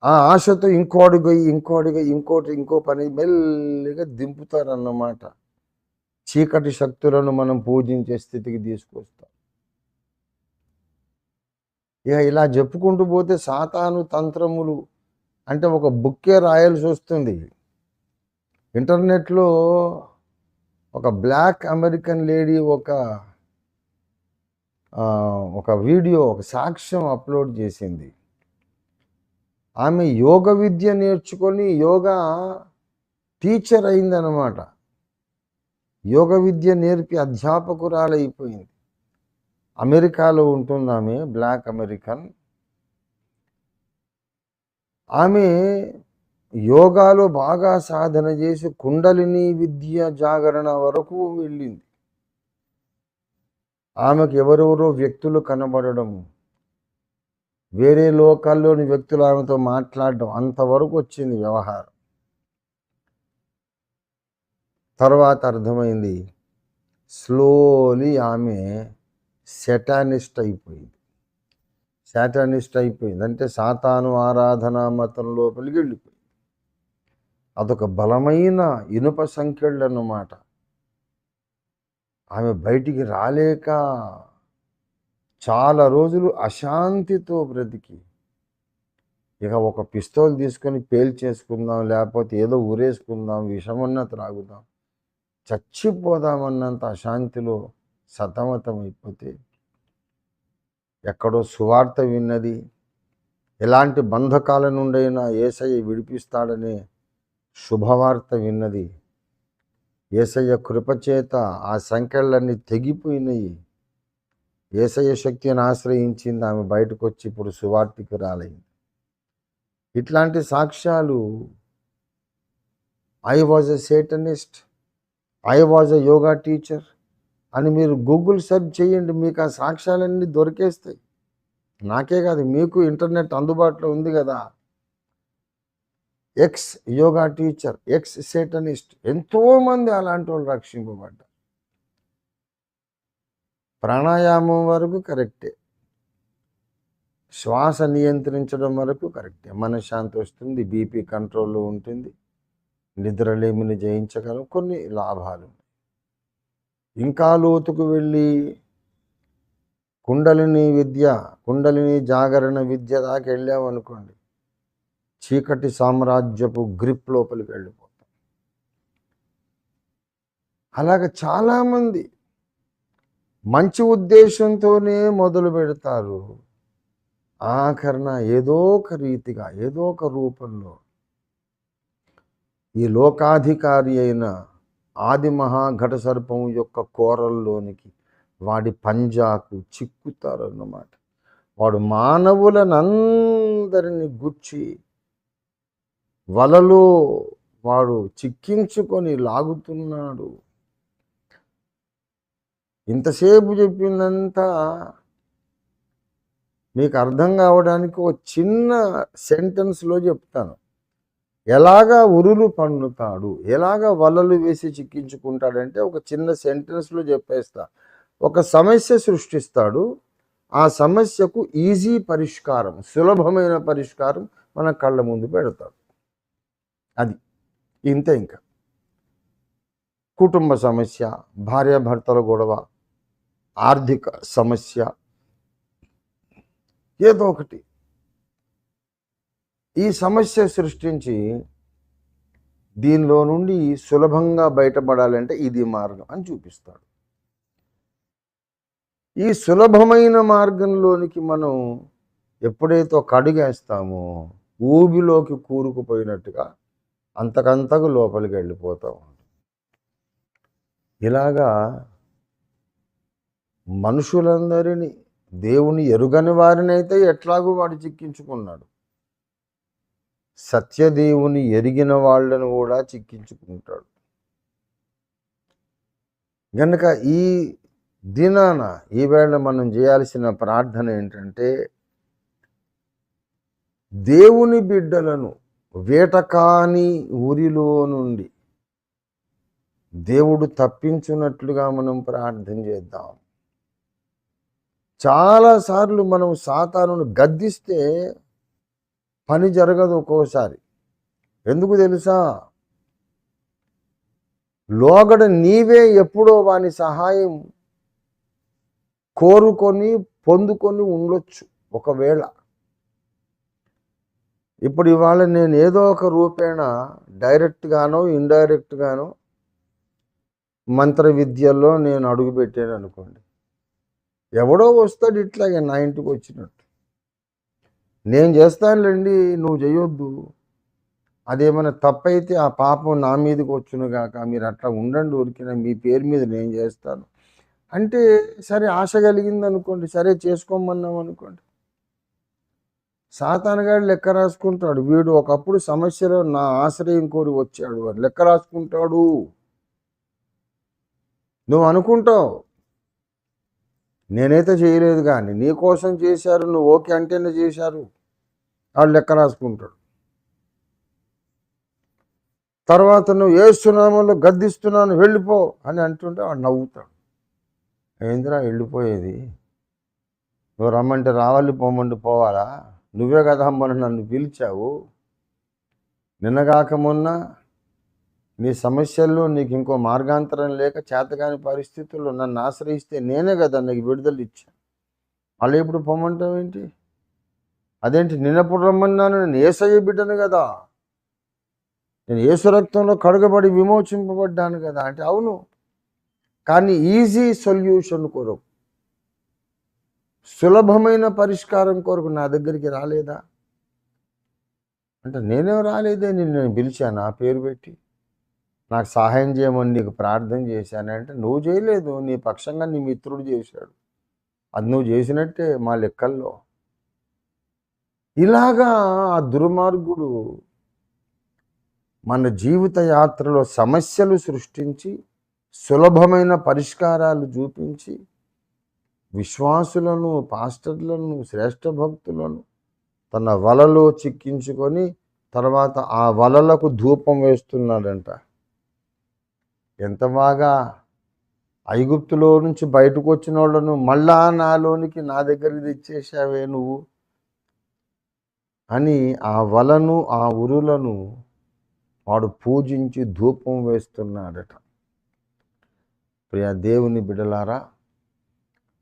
ఆ ఆశతో ఇంకో పని మెల్లిగా దింపుతారన్నమాట. చీకటి శక్తులను మనం పూజించే స్థితికి తీసుకొస్తాం. ఇక ఇలా చెప్పుకుంటూ పోతే సాతాను తంత్రములు అంటే ఒక బుక్కే రాయాల్సి వస్తుంది. ఇంటర్నెట్లో ఒక బ్లాక్ అమెరికన్ లేడీ ఒక వీడియో, ఒక సాక్ష్యం అప్లోడ్ చేసింది. ఆమె యోగ విద్య నేర్చుకొని యోగా టీచర్ అయిందనమాట. యోగ విద్య నేర్పి అధ్యాపకురాలైపోయింది. అమెరికాలో ఉంటుంది ఆమె, బ్లాక్ అమెరికన్. ఆమె యోగాలో బాగా సాధన చేసి కుండలిని విద్య జాగరణ వరకు వెళ్ళింది. ఆమెకు ఎవరెవరో వ్యక్తులు కనబడడం, వేరే లోకాల్లోని వ్యక్తులు ఆమెతో మాట్లాడడం, అంతవరకు వచ్చింది వ్యవహారం. తర్వాత అర్థమైంది, స్లోలీ ఆమె సెటానిస్ట్ అయిపోయింది. అంటే సాతాను ఆరాధనా మతం లోపలికి వెళ్ళిపోయింది. అదొక బలమైన ఇనుప సంకెళ్ళు అన్నమాట. ఆమె బయటికి రాలేక చాలా రోజులు అశాంతితో బ్రతికి, ఇక ఒక పిస్తోల్ తీసుకొని పేల్చేసుకుందాం, లేకపోతే ఏదో ఊరేసుకుందాం, విషమన్నా త్రాగుదాం, చచ్చిపోదామన్నంత అశాంతిలో సతమతమైపోతే ఎక్కడో సువార్త విన్నది, ఎలాంటి బంధకాల నుండైనా యేసయ్య విడిపిస్తాడనే శుభవార్త విన్నది. యేసయ్య కృపచేత ఆ సంకెళ్ళన్నీ తెగిపోయినాయి. యేసయ్య శక్తిని ఆశ్రయించింది. ఆమె బయటకు వచ్చి ఇప్పుడు సువార్తికురాలైంది. ఇట్లాంటి సాక్ష్యాలు, I was a Satanist, I was a yoga teacher అని మీరు గూగుల్ సెర్చ్ చేయండి, మీకు ఆ సాక్ష్యాలన్నీ దొరికేస్తాయి. నాకే కాదు, మీకు ఇంటర్నెట్ అందుబాటులో ఉంది కదా. ఎక్స్ యోగా టీచర్, ఎక్స్ సేటనిస్ట్, ఎంతోమంది అలాంటి వాళ్ళు రక్షింపబడ్డారు. ప్రాణాయామం వరకు కరెక్టే, శ్వాస నియంత్రించడం వరకు కరెక్టే, మనశ్శాంతి వస్తుంది, బీపీ కంట్రోల్లో ఉంటుంది, నిద్రలేమిని జయించగలం, కొన్ని లాభాలు. ఇంకా లోతుకు వెళ్ళి కుండలిని జాగరణ విద్య దాకా వెళ్ళామనుకోండి, చీకటి సామ్రాజ్యపు గ్రిప్ లోపలికి వెళ్ళిపోతాం. అలాగ చాలామంది మంచి ఉద్దేశంతోనే మొదలు పెడతారు, ఆఖరణ ఏదో ఒక రీతిగా, ఏదో ఒక రూపంలో ఈ లోకాధికారి అయిన ఆది మహాఘట సర్పం యొక్క కోరల్లోనికి, వాడి పంజాకు చిక్కుతారన్నమాట. వాడు మానవులనందరినీ గుచ్చి వలలో వాడు చిక్కించుకొని లాగుతున్నాడు. ఇంతసేపు చెప్పిందంతా మీకు అర్థం కావడానికి ఒక చిన్న సెంటెన్స్లో చెప్తాను. ఎలాగా ఉరులు పన్నుతాడు, ఎలాగా వలలు వేసి చిక్కించుకుంటాడంటే ఒక చిన్న సెంటెన్స్లో చెప్పేస్తా. ఒక సమస్య సృష్టిస్తాడు, ఆ సమస్యకు ఈజీ పరిష్కారం, సులభమైన పరిష్కారం మన కళ్ళ ముందు పెడతాడు. అది ఇంతే. ఇంకా కుటుంబ సమస్య, భార్యాభర్తల గొడవ, ఆర్థిక సమస్య, ఏదో ఒకటి ఈ సమస్య సృష్టించి దీనిలో నుండి సులభంగా బయటపడాలంటే ఇది మార్గం అని చూపిస్తాడు. ఈ సులభమైన మార్గంలోనికి మనం ఎప్పుడైతే ఒక అడుగేస్తామో ఊబిలోకి కూరుకుపోయినట్టుగా అంతకంతకు లోపలికి వెళ్ళిపోతాం. ఇలాగా మనుషులందరినీ, దేవుని ఎరుగని వారినైతే ఎట్లాగూ వాడు చిక్కించుకున్నాడు, సత్యదేవుని ఎరిగిన వాళ్ళను కూడా చిక్కించుకుంటాడు. కనుక ఈ దినాన ఈవేళ మనం చేయాల్సిన ప్రార్థన ఏంటంటే, దేవుని బిడ్డలను వేటకాని ఊరిలో నుండి దేవుడు తప్పించున్నట్లుగా మనం ప్రార్థన చేద్దాం. చాలాసార్లు మనం సాతానును గద్దిస్తే పని జరగదు. ఒక్కోసారి ఎందుకు తెలుసా? లోగడ నీవే ఎప్పుడో వాని సహాయం కోరుకొని పొందుకొని ఉండొచ్చు. ఒకవేళ ఇప్పుడు ఇవాళ నేను ఏదో ఒక రూపేణ డైరెక్ట్గానో ఇండైరెక్ట్గానో మంత్ర విద్యల్లో నేను అడుగుపెట్టాను అనుకోండి, ఎవడో వస్తాడు ఇట్లాగే నా ఇంటికి వచ్చినట్టు. నేను చేస్తానులేండి, నువ్వు చేయొద్దు, అదేమైనా తప్పైతే ఆ పాపం నా మీదకి వచ్చును గాక, మీరు అట్లా ఉండండి, ఊరికిన మీ పేరు మీద నేను చేస్తాను అంటే, సరే ఆశ కలిగింది అనుకోండి, సరే చేసుకోమన్నాం అనుకోండి. సాతానుగాడు లెక్క రాసుకుంటాడు, వీడు ఒకప్పుడు సమస్యలో నా ఆశ్రయం కోరి వచ్చాడు, వాడు లెక్క రాసుకుంటాడు. నువ్వు అనుకుంటావు నేనైతే చేయలేదు, కానీ నీ కోసం చేశారు, నువ్వు ఓకే అంటేనే చేశారు, వాడు లెక్క రాసుకుంటాడు. తర్వాత నువ్వు ఏస్తున్నామో గద్దిస్తున్నాను వెళ్ళిపో అని అంటుంటే వాడు నవ్వుతాడు. ఏందిరా వెళ్ళిపోయేది, నువ్వు రమ్మంటే రావాలి, పోమంటే పోవాలా, నువ్వే కదా అమ్మని నన్ను పిలిచావు, నిన్నగాక మొన్న నీ సమస్యల్లో నీకు ఇంకో మార్గాంతరం లేక చేతకాని పరిస్థితుల్లో నన్ను ఆశ్రయిస్తే నేనే కదా నీకు విడుదల ఇచ్చాను, మళ్ళీ ఇప్పుడు పొమ్మంటావు ఏంటి, అదేంటి నిన్నప్పుడు రమ్మన్నాను, నేను యేసయ్య బిడ్డను కదా, నేను యేసు రక్తంలో కడుగబడి విమోచింపబడ్డాను కదా అంటే, అవును, కానీ ఈజీ సొల్యూషన్ కొరకు, సులభమైన పరిష్కారం కొరకు నా దగ్గరికి రాలేదా అంటే, నేనేం రాలేదే, నేను పిలిచాను ఆ పేరు పెట్టి, నాకు సహాయం చేయమని నీకు ప్రార్థన చేశానంటే, నువ్వు చేయలేదు, నీ పక్షంగా నీ మిత్రుడు చేశాడు, అది నువ్వు చేసినట్టే మా లెక్కల్లో. ఇలాగా ఆ దుర్మార్గుడు మన జీవిత యాత్రలో సమస్యలు సృష్టించి సులభమైన పరిష్కారాలు చూపించి విశ్వాసులను, పాస్టర్లను, శ్రేష్ఠ భక్తులను తన వలలో చిక్కించుకొని తర్వాత ఆ వలలకు ధూపం వేస్తున్నాడంట. ఎంత బాగా ఐగుప్తులో నుంచి బయటకు వచ్చిన వాళ్ళను మళ్ళా నాలోనికి నా దగ్గరికి తెచ్చేసావే నువ్వు అని ఆ వలను, ఆ ఉరులను వాడు పూజించి ధూపం వేస్తున్నాడట. ప్రియ దేవుని బిడలారా,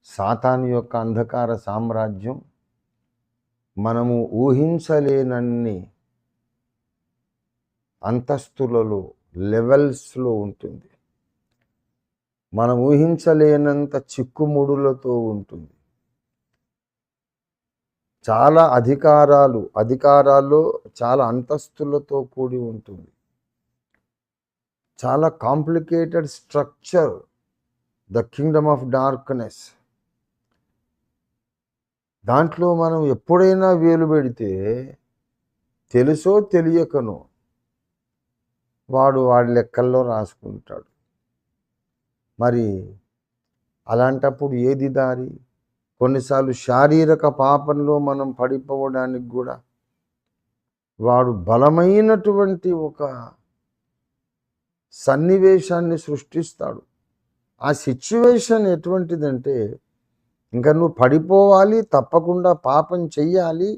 సాతాను యొక్క అంధకార సామ్రాజ్యం మనము ఊహించలేనన్ని అంతస్తులలో, లెవెల్స్లో ఉంటుంది, మనం ఊహించలేనంత చిక్కుముడులతో ఉంటుంది, చాలా అధికారాల్లో చాలా అంతస్తులతో కూడి ఉంటుంది, చాలా complicated structure, the Kingdom of darkness. దాంట్లో మనం ఎప్పుడైనా వేలు పెడితే తెలుసో తెలియకనో వాడి లెక్కల్లో రాసుకుంటాడు. మరి అలాంటప్పుడు ఏది దారి? కొన్నిసార్లు శారీరక పాపంలో మనం పడిపోవడానికి కూడా వాడు బలమైనటువంటి ఒక సన్నివేశాన్ని సృష్టిస్తాడు. ఆ సిచ్యువేషన్ ఎటువంటిదంటే, ఇంకా నువ్వు పడిపోవాలి, తప్పకుండా పాపం చెయ్యాలి,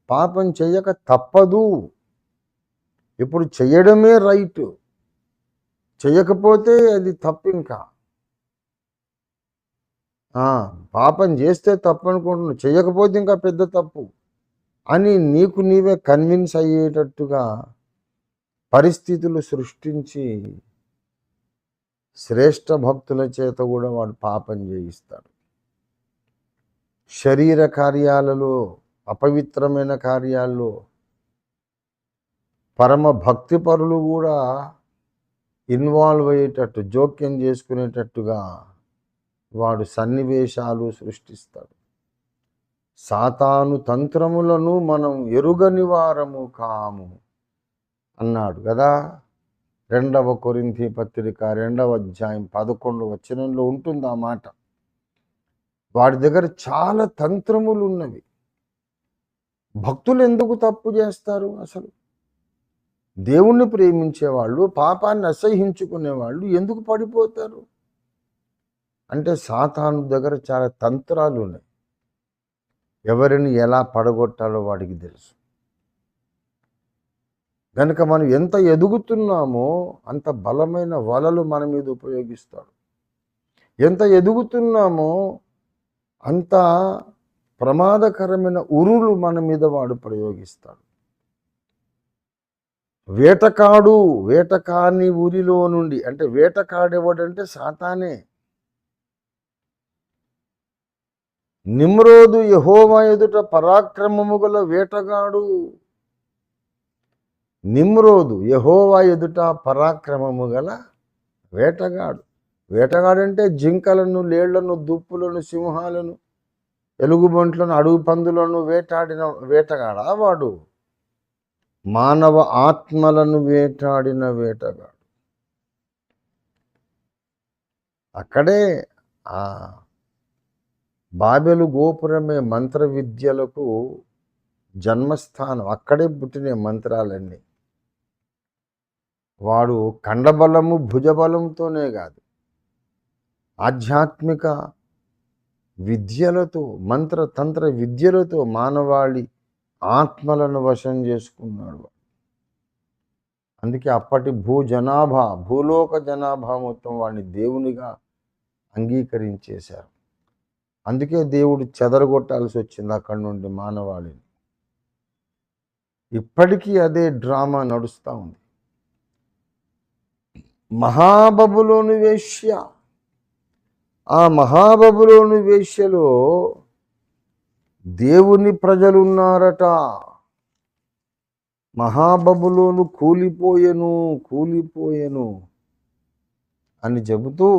పాపం చెయ్యక తప్పదు, ఇప్పుడు చెయ్యడమే రైట్, చెయ్యకపోతే అది తప్పు. ఇంకా పాపం చేస్తే తప్పు అనుకుంటున్నావు, చెయ్యకపోతే ఇంకా పెద్ద తప్పు అని నీకు నీవే కన్విన్స్ అయ్యేటట్టుగా పరిస్థితులు సృష్టించి శ్రేష్ఠ భక్తుల చేత కూడా వాడు పాపం చేయిస్తాడు. శరీర కార్యాలలో, అపవిత్రమైన కార్యాల్లో పరమ భక్తిపరులు కూడా ఇన్వాల్వ్ అయ్యేటట్టు, జోక్యం చేసుకునేటట్టుగా వాడు సన్నివేశాలు సృష్టిస్తాడు. సాతాను తంత్రములను మనం ఎరుగని వారము కాము అన్నాడు కదా. 2వ కొరింథీ పత్రిక 2వ అధ్యాయం 11వ వచనంలో ఉంటుంది ఆ మాట. వాడి దగ్గర చాలా తంత్రములు ఉన్నవి. భక్తులు ఎందుకు తప్పు చేస్తారు? అసలు దేవుణ్ణి ప్రేమించేవాళ్ళు, పాపాన్ని అసహ్యించుకునేవాళ్ళు ఎందుకు పడిపోతారు అంటే, సాతాను దగ్గర చాలా తంత్రాలు ఉన్నాయి. ఎవరిని ఎలా పడగొట్టాలో వాడికి తెలుసు. కనుక మనం ఎంత ఎదుగుతున్నామో అంత బలమైన వలలు మన మీద ఉపయోగిస్తాడు. ఎంత ఎదుగుతున్నామో అంత ప్రమాదకరమైన ఉరులు మన మీద వాడు ప్రయోగిస్తాడు. వేటకాని ఊరిలో నుండి, అంటే వేటకాడేవాడంటే సాతానే. నిమ్రోదు యెహోవా ఎదుట పరాక్రమము గల వేటగాడు. నిమ్రోదు యెహోవా ఎదుట పరాక్రమము గల వేటగాడు. వేటగాడంటే జింకలను, లేళ్లను, దుప్పులను, సింహాలను, ఎలుగుబంట్లను, అడుగు పందులను వేటాడిన వేటగాడా వాడు? మానవ ఆత్మలను వేటాడిన వేటగాడు. అక్కడే ఆ బాబెలు గోపురమే మంత్ర విద్యలకు జన్మస్థానం. అక్కడే పుట్టిన మంత్రాలన్నీ. వాడు కండబలము, భుజబలంతోనే కాదు, ఆధ్యాత్మిక విద్యలతో, మంత్రతంత్ర విద్యలతో మానవాళి ఆత్మలను వశం చేసుకున్నాడు. అందుకే అప్పటి భూలోక జనాభా మొత్తం వాడిని దేవునిగా అంగీకరించేశారు. అందుకే దేవుడు చెదరగొట్టాల్సి వచ్చింది అక్కడి నుండి మానవాళిని. ఇప్పటికీ అదే డ్రామా నడుస్తూ ఉంది. మహాబబులోను వేశ్య. ఆ మహాబబులోను వేశ్యలో దేవుని ప్రజలున్నారట. మహాబబులోను కూలిపోయెను అని చెబుతూ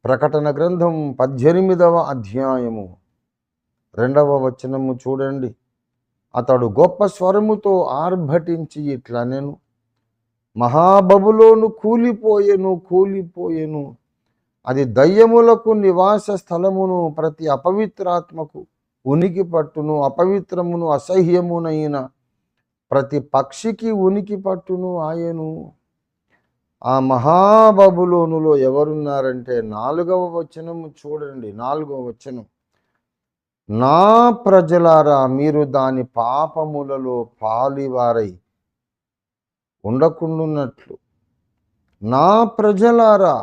ప్రకటన గ్రంథం 18వ అధ్యాయము 2వ వచనము చూడండి. అతడు గొప్ప స్వరముతో ఆర్భటించి ఇట్లా నేను, మహాబబులోను కూలిపోయెను, అది దయ్యములకు నివాస స్థలమును, ప్రతి అపవిత్రాత్మకు ఉనికి పట్టును, అపవిత్రమును అసహ్యమునైన ప్రతి పక్షికి ఉనికి పట్టును ఆయను. ఆ మహాబబులోనులో ఎవరున్నారంటే 4వ వచనము చూడండి. 4వ వచనం, నా ప్రజలారా మీరు దాని పాపములలో పాలివారై ఉండకుండున్నట్లు, నా ప్రజలారా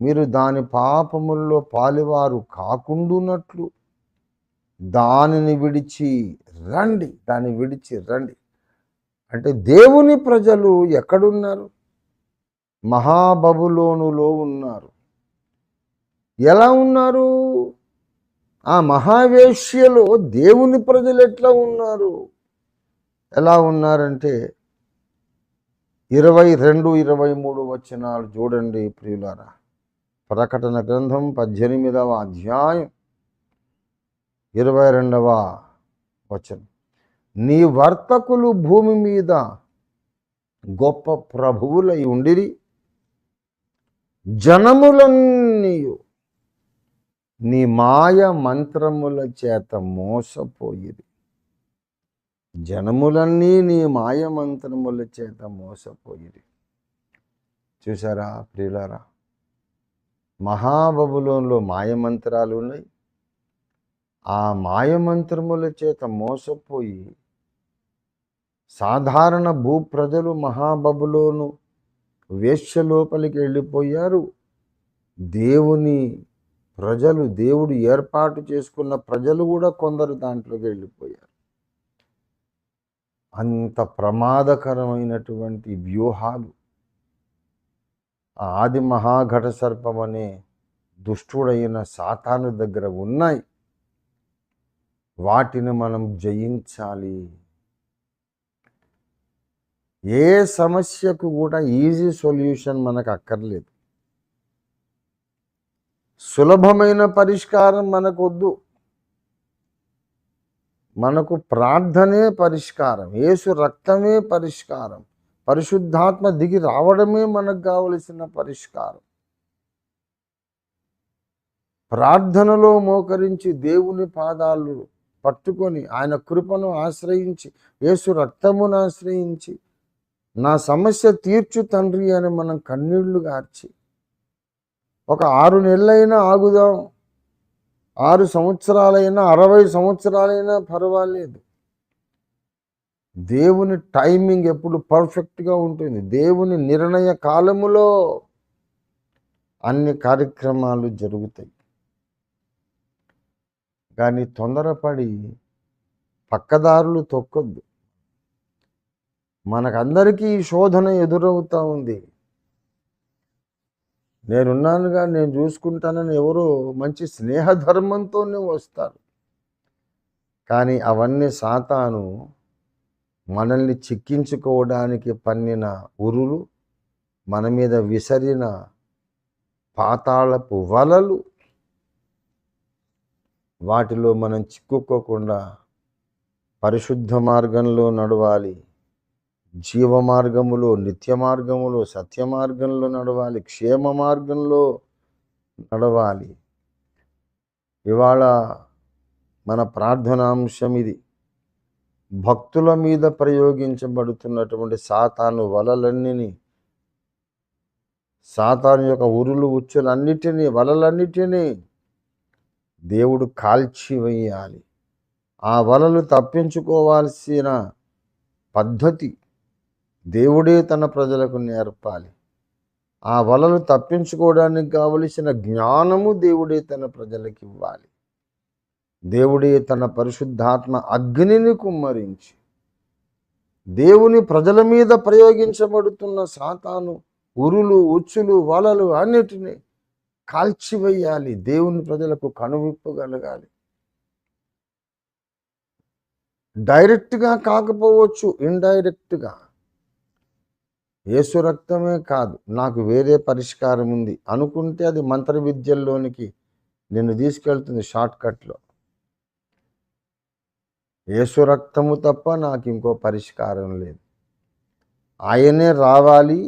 మీరు దాని పాపములలో పాలివారు కాకుండున్నట్లు దానిని విడిచి రండి. అంటే దేవుని ప్రజలు ఎక్కడున్నారు? మహాబబులోనులో ఉన్నారు. ఎలా ఉన్నారు? ఆ మహావేశ్యలో దేవుని ప్రజలు ఎట్లా ఉన్నారు? ఎలా ఉన్నారంటే 22, 23 వచనాలు చూడండి ప్రియులారా. ప్రకటన గ్రంథం 18వ అధ్యాయం 22వ వచనం, నీ వర్తకులు భూమి మీద గొప్ప ప్రభువులై ఉండిరి, జనములన్నీ నీ మాయ మంత్రముల చేత మోసపోయిరి. జనములన్నీ నీ మాయ మంత్రముల చేత మోసపోయిరి. చూసారా ప్రియులారా, మహాబబులోనులో మాయమంత్రాలు ఉన్నాయి. ఆ మాయమంత్రముల చేత మోసపోయి సాధారణ భూప్రజలు మహాబబులోను వేశ్య లోపలికి వెళ్ళిపోయారు. దేవుని ప్రజలు, దేవుడు ఏర్పాటు చేసుకున్న ప్రజలు కూడా కొందరు దాంట్లోకి వెళ్ళిపోయారు. అంత ప్రమాదకరమైనటువంటి వ్యూహాలు ఆది మహాఘట సర్పం అనే దుష్టుడైన సాతాను దగ్గర ఉన్నాయి. వాటిని మనం జయించాలి. ఏ సమస్యకు కూడా ఈజీ సొల్యూషన్ మనకు అక్కర్లేదు. సులభమైన పరిష్కారం మనకొద్దు. మనకు ప్రార్థనే పరిష్కారం, యేసు రక్తమే పరిష్కారం, పరిశుద్ధాత్మ దిగి రావడమే మనకు కావలసిన పరిష్కారం. ప్రార్థనలో మోకరించి దేవుని పాదాలు పట్టుకొని ఆయన కృపను ఆశ్రయించి, యేసు రక్తమును ఆశ్రయించి, నా సమస్య తీర్చు తండ్రి అని మనం కన్నీళ్లు గార్చి ఒక 6 నెలలైనా ఆగుదాం, 6 సంవత్సరాలైనా 60 సంవత్సరాలైనా పర్వాలేదు. దేవుని టైమింగ్ ఎప్పుడు పర్ఫెక్ట్గా ఉంటుంది. దేవుని నిర్ణయ కాలములో అన్ని కార్యక్రమాలు జరుగుతాయి. కానీ తొందరపడి పక్కదారులు తొక్కొద్దు. మనకందరికీ ఈ శోధన ఎదురవుతూ ఉంది. నేనున్నానుగా, నేను చూసుకుంటానని ఎవరో మంచి స్నేహధర్మంతోనే వస్తారు. కానీ అవన్నీ సాతాను మనల్ని చిక్కించుకోవడానికి పన్నిన ఉరులు, మన మీద విసిరిన పాతాళపు వలలు. వాటిలో మనం చిక్కుకోకుండా పరిశుద్ధ మార్గంలో నడవాలి, జీవ మార్గములో, నిత్య మార్గములో, సత్య మార్గంలో నడవాలి, క్షేమ మార్గంలో నడవాలి. ఇవాళ మన ప్రార్థనాంశం ఇది. భక్తుల మీద ప్రయోగించబడుతున్నటువంటి సాతాను వలలన్నిని, సాతాను యొక్క ఉరులు ఉచ్చులన్నిటినీ, వలలన్నిటినీ దేవుడు కాల్చివేయాలి. ఆ వలలు తప్పించుకోవాల్సిన పద్ధతి దేవుడే తన ప్రజలకు నేర్పాలి. ఆ వలలు తప్పించుకోవడానికి కావలసిన జ్ఞానము దేవుడే తన ప్రజలకు ఇవ్వాలి. దేవుడే తన పరిశుద్ధాత్మ అగ్నిని కుమ్మరించి దేవుని ప్రజల మీద ప్రయోగించబడుతున్న సాతాను ఉరులు, ఉచ్చులు, వలలు అన్నిటినీ కాల్చివేయాలి. దేవుని ప్రజలకు కనువిప్పు కలగాలి. డైరెక్ట్గా కాకపోవచ్చు, ఇండైరెక్ట్గా. యేసు రక్తమే కాదు, నాకు వేరే పరిష్కారం ఉంది అనుకుంటే అది మంత్ర విద్యల్లోనికి నిన్ను తీసుకెళ్తుంది షార్ట్కట్లో. యేసు రక్తము తప్ప నాకు ఇంకో పరిష్కారం లేదు. ఆయనే రావాలి,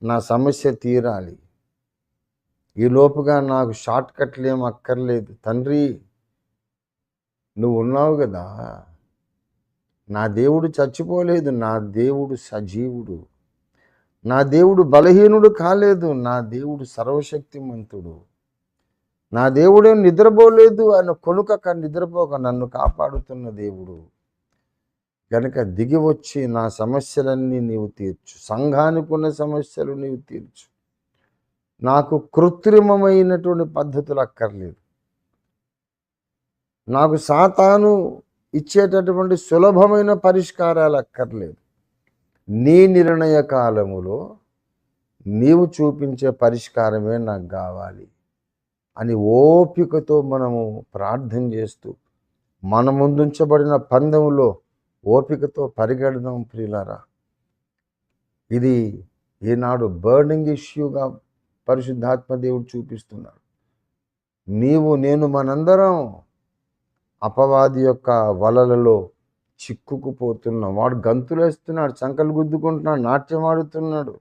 నా సమస్య తీరాలి. ఈ లోపుగా నాకు షార్ట్కట్లు ఏం అక్కర్లేదు. తండ్రి, నువ్వు ఉన్నావు కదా, నా దేవుడు చచ్చిపోలేదు, నా దేవుడు సజీవుడు, నా దేవుడు బలహీనుడు కాలేదు, నా దేవుడు సర్వశక్తిమంతుడు, నా దేవుడేం నిద్రపోలేదు, ఆయన కొనుకక నిద్రపోక నన్ను కాపాడుతున్న దేవుడు కనుక దిగి వచ్చి నా సమస్యలన్నీ నీవు తీర్చు, సంఘానికి ఉన్న సమస్యలు నీవు తీర్చు. నాకు కృత్రిమమైనటువంటి పద్ధతులు అక్కర్లేదు. నాకు సాతాను ఇచ్చేటటువంటి సులభమైన పరిష్కారాలు అక్కర్లేదు. నీ నిర్ణయ కాలములో నీవు చూపించే పరిష్కారమే నాకు కావాలి అని ఓపికతో మనము ప్రార్థన చేస్తూ మన ముందుంచబడిన పందెంలో ఓపికతో పరిగెడదాం ప్రియులారా. ఇది ఈనాడు బర్నింగ్ ఇష్యూగా పరిశుద్ధాత్మ దేవుడు చూపిస్తున్నాడు. నీవు నేను మనందరం అపవాది యొక్క వలలలో చిక్కుకుపోతున్నాం. వాడు గంతులేస్తున్నాడు, చంకలు గుద్దుకుంటున్నాడు, నాట్యం ఆడుతున్నాడు.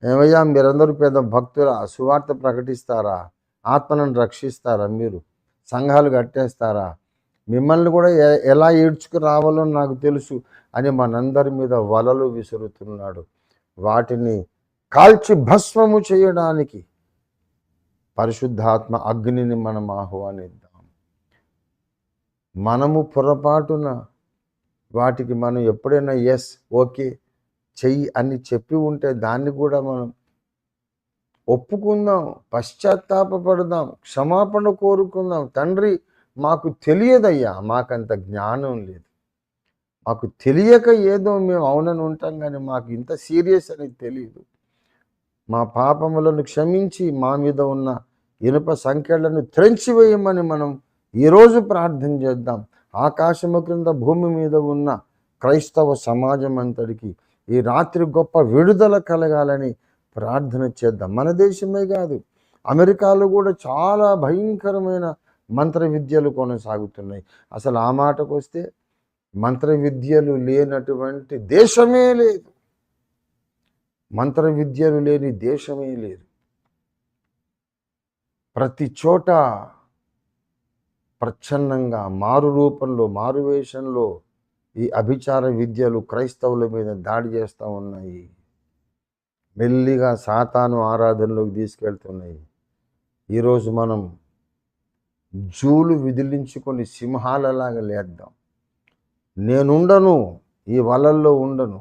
ఏమయ్యా, మీరందరూ పెద్ద భక్తుల సువార్త ప్రకటిస్తారా, ఆత్మలను రక్షిస్తారా, మీరు సంఘాలు కట్టేస్తారా, మిమ్మల్ని కూడా ఎలా ఏడ్చుకు రావాలో నాకు తెలుసు అని మనందరి మీద వలలు విసురుతున్నాడు. వాటిని కాల్చి భస్మము చేయడానికి పరిశుద్ధాత్మ అగ్నిని మనం ఆహ్వానిద్దాం. మనము పొరపాటున వాటికి మనం ఎప్పుడైనా ఎస్ ఓకే చెయ్యి అని చెప్పి ఉంటే దాన్ని కూడా మనం ఒప్పుకుందాం, పశ్చాత్తాపపడదాం, క్షమాపణ కోరుకుందాం. తండ్రి, మాకు తెలియదయ్యా, మాకంత జ్ఞానం లేదు, మాకు తెలియక ఏదో మేము అవునని ఉంటాం, కానీ మాకు ఇంత సీరియస్ అని తెలియదు. మా పాపములను క్షమించి మా మీద ఉన్న ఇనుప సంఖ్యలను త్రెంచివేయమని మనం ఈరోజు ప్రార్థన చేద్దాం. ఆకాశము క్రింద భూమి మీద ఉన్న క్రైస్తవ సమాజం అంతటికి ఈ రాత్రి గొప్ప విడుదల కలగాలని ప్రార్థన చేద్దాం. మన దేశమే కాదు, అమెరికాలో కూడా చాలా భయంకరమైన మంత్ర విద్యలు కొనసాగుతున్నాయి. అసలు ఆ మాటకు వస్తే మంత్ర విద్యలు లేనటువంటి దేశమే లేదు. మంత్ర విద్యలు లేని దేశమే లేదు. ప్రతి చోట ప్రచ్ఛన్నంగా మారు రూపంలో, మారువేషంలో ఈ అభిచార విద్యలు క్రైస్తవుల మీద దాడి చేస్తూ ఉన్నాయి. మెల్లిగా సాతాను ఆరాధనలోకి తీసుకెళ్తున్నాయి. ఈరోజు మనం జూలు విదిలించుకొని సింహాలలాగా లేద్దాం. నేనుండను, ఈ వలల్లో ఉండను,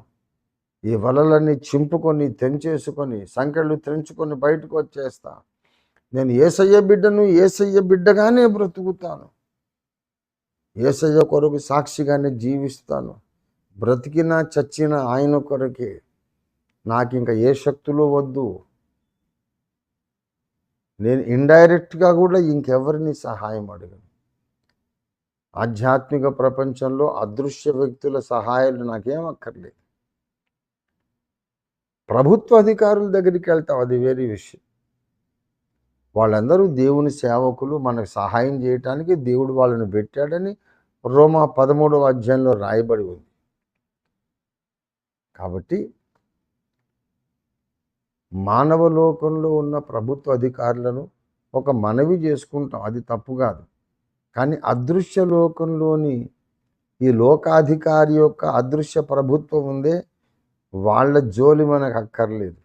ఈ వలలన్నీ చింపుకొని తెంచేసుకొని సంకెళ్ళు తెంచుకొని బయటకు వచ్చేస్తా. నేను యేసయ్య బిడ్డను, యేసయ్య బిడ్డగానే బ్రతుకుతాను, యేసయ్య కొరకు సాక్షిగానే జీవిస్తాను. బ్రతికినా చచ్చినా ఆయన కొరకే. నాకు ఇంకా ఏ శక్తులు వద్దు. నేను ఇండైరెక్ట్గా కూడా ఇంకెవరిని సహాయం అడగను. ఆధ్యాత్మిక ప్రపంచంలో అదృశ్య వ్యక్తుల సహాయాలు నాకేం అక్కర్లేదు. ప్రభుత్వ అధికారుల దగ్గరికి వెళ్తాం, అది వేరే విషయం. వాళ్ళందరూ దేవుని సేవకులు, మనకు సహాయం చేయటానికి దేవుడు వాళ్ళని పెట్టాడని రోమా 13వ అధ్యాయంలో రాయబడి ఉంది. కాబట్టి మానవ లోకంలో ఉన్న ప్రభుత్వ అధికారులను ఒక మనవి చేసుకుంటాం, అది తప్పు కాదు. కానీ అదృశ్య లోకంలోని ఈ లోకాధికారి యొక్క అదృశ్య ప్రభుత్వం ఉందే, వాళ్ళ జోలి మనకు అక్కర్లేదు.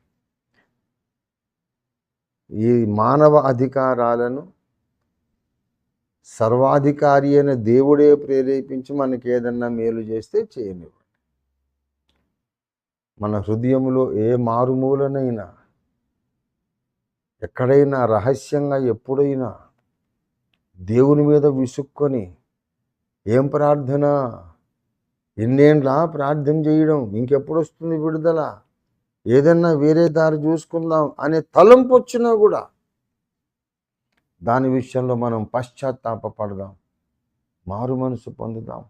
ఈ మానవ అధికారాలను సర్వాధికారి అయిన దేవుడే ప్రేరేపించి మనకి ఏదన్నా మేలు చేస్తే చేయనివ్వండి. మన హృదయంలో ఏ మారుమూలనైనా, ఎక్కడైనా రహస్యంగా ఎప్పుడైనా దేవుని మీద విసుక్కొని, ఏం ప్రార్థన, ఎన్నేండ్లా ప్రార్థన చేయడం, ఇంకెప్పుడు వస్తుంది విడుదల, ఏదన్నా వేరే దారి చూసుకుందాం అనే తలంపు వచ్చినా కూడా దాని విషయంలో మనం పశ్చాత్తాపడదాం, మారు మనసు పొందుదాం.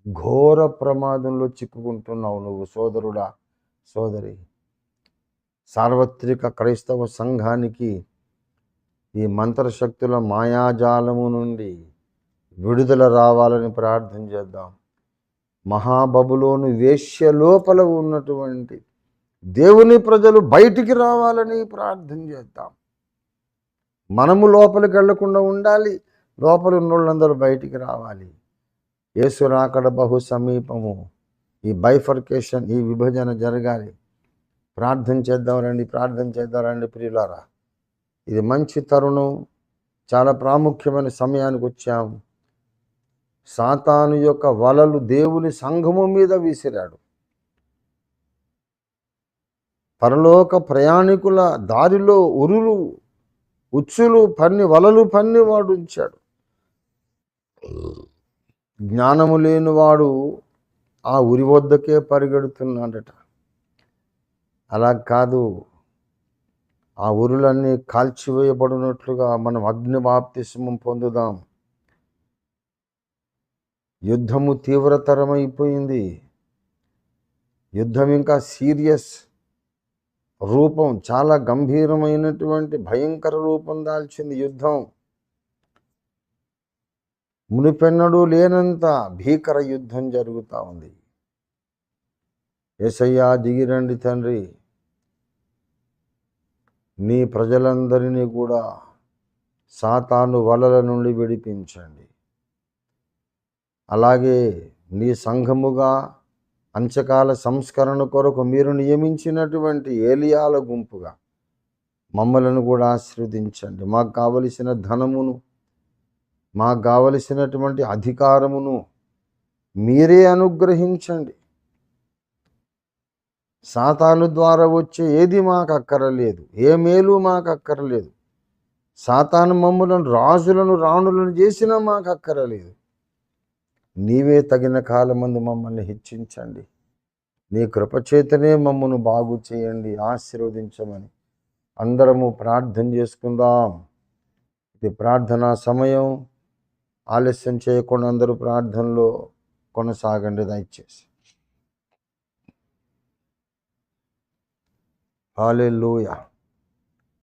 ఘోర ప్రమాదంలో చిక్కుకుంటున్నావు నువ్వు సోదరుడా, సోదరి. సార్వత్రిక క్రైస్తవ సంఘానికి ఈ మంత్రశక్తుల మాయాజాలము నుండి విడుదల రావాలని ప్రార్థన చేద్దాం. మహాబబులోను వేశ్య లోపల ఉన్నటువంటి దేవుని ప్రజలు బయటికి రావాలని ప్రార్థన చేద్దాం. మనము లోపలికి వెళ్లకుండా ఉండాలి, లోపల ఉన్నోళ్ళందరూ బయటికి రావాలి. యేసు రాకడ బహు సమీపము. ఈ బైఫర్కేషన్, ఈ విభజన జరగాలి. ప్రార్థన చేద్దాం రండి, ప్రార్థన చేద్దాం రండి ప్రియులారా. ఇది మంచి తరుణం, చాలా ప్రాముఖ్యమైన సమయానికి వచ్చాం. సాతాను యొక్క వలలు దేవుని సంఘము మీద విసిరాడు. పరలోక ప్రయాణికుల దారిలో ఉరులు ఉచ్చులు పన్ని వలలు పన్ని వాడు ఉంచాడు. జ్ఞానము లేనివాడు ఆ ఉరి వద్దకే పరిగెడుతున్నాడట. అలా కాదు, ఆ ఉరులన్నీ కాల్చివేయబడినట్లుగా మనం అగ్ని బాప్తిస్మం పొందుదాం. యుద్ధము తీవ్రతరమైపోయింది. యుద్ధం ఇంకా సీరియస్ రూపం, చాలా గంభీరమైనటువంటి భయంకర రూపం దాల్చింది యుద్ధం. మునిపెన్నడూ లేనంత భీకర యుద్ధం జరుగుతూ ఉంది. యేసయ్యా దిగిరండి తండ్రి, నీ ప్రజలందరినీ కూడా సాతాను వలల నుండి విడిపించండి. అలాగే నీ సంఘముగా అంచకాల సంస్కరణ కొరకు మీరు నియమించినటువంటి ఏలియాల గుంపుగా మమ్మలను కూడా ఆశీర్వదించండి. మాకు కావలసిన ధనమును, మాకు కావలసినటువంటి అధికారమును మీరే అనుగ్రహించండి. సాతాను ద్వారా వచ్చే ఏది మాకు అక్కరలేదు, ఏ మేలు మాకు అక్కరలేదు. సాతాను మమ్ములను రాజులను రాణులను చేసినా మాకు అక్కరలేదు. నీవే తగిన కాలమందు మమ్మల్ని హెచ్చించండి. నీ కృపచేతనే మమ్మను బాగు చేయండి, ఆశీర్వదించమని అందరము ప్రార్థన చేసుకుందాం. ఇది ప్రార్థనా సమయం. ఆలస్యం చేయకుండా అందరూ ప్రార్థనలో కొనసాగండి దయచేసి. హల్లెలూయా.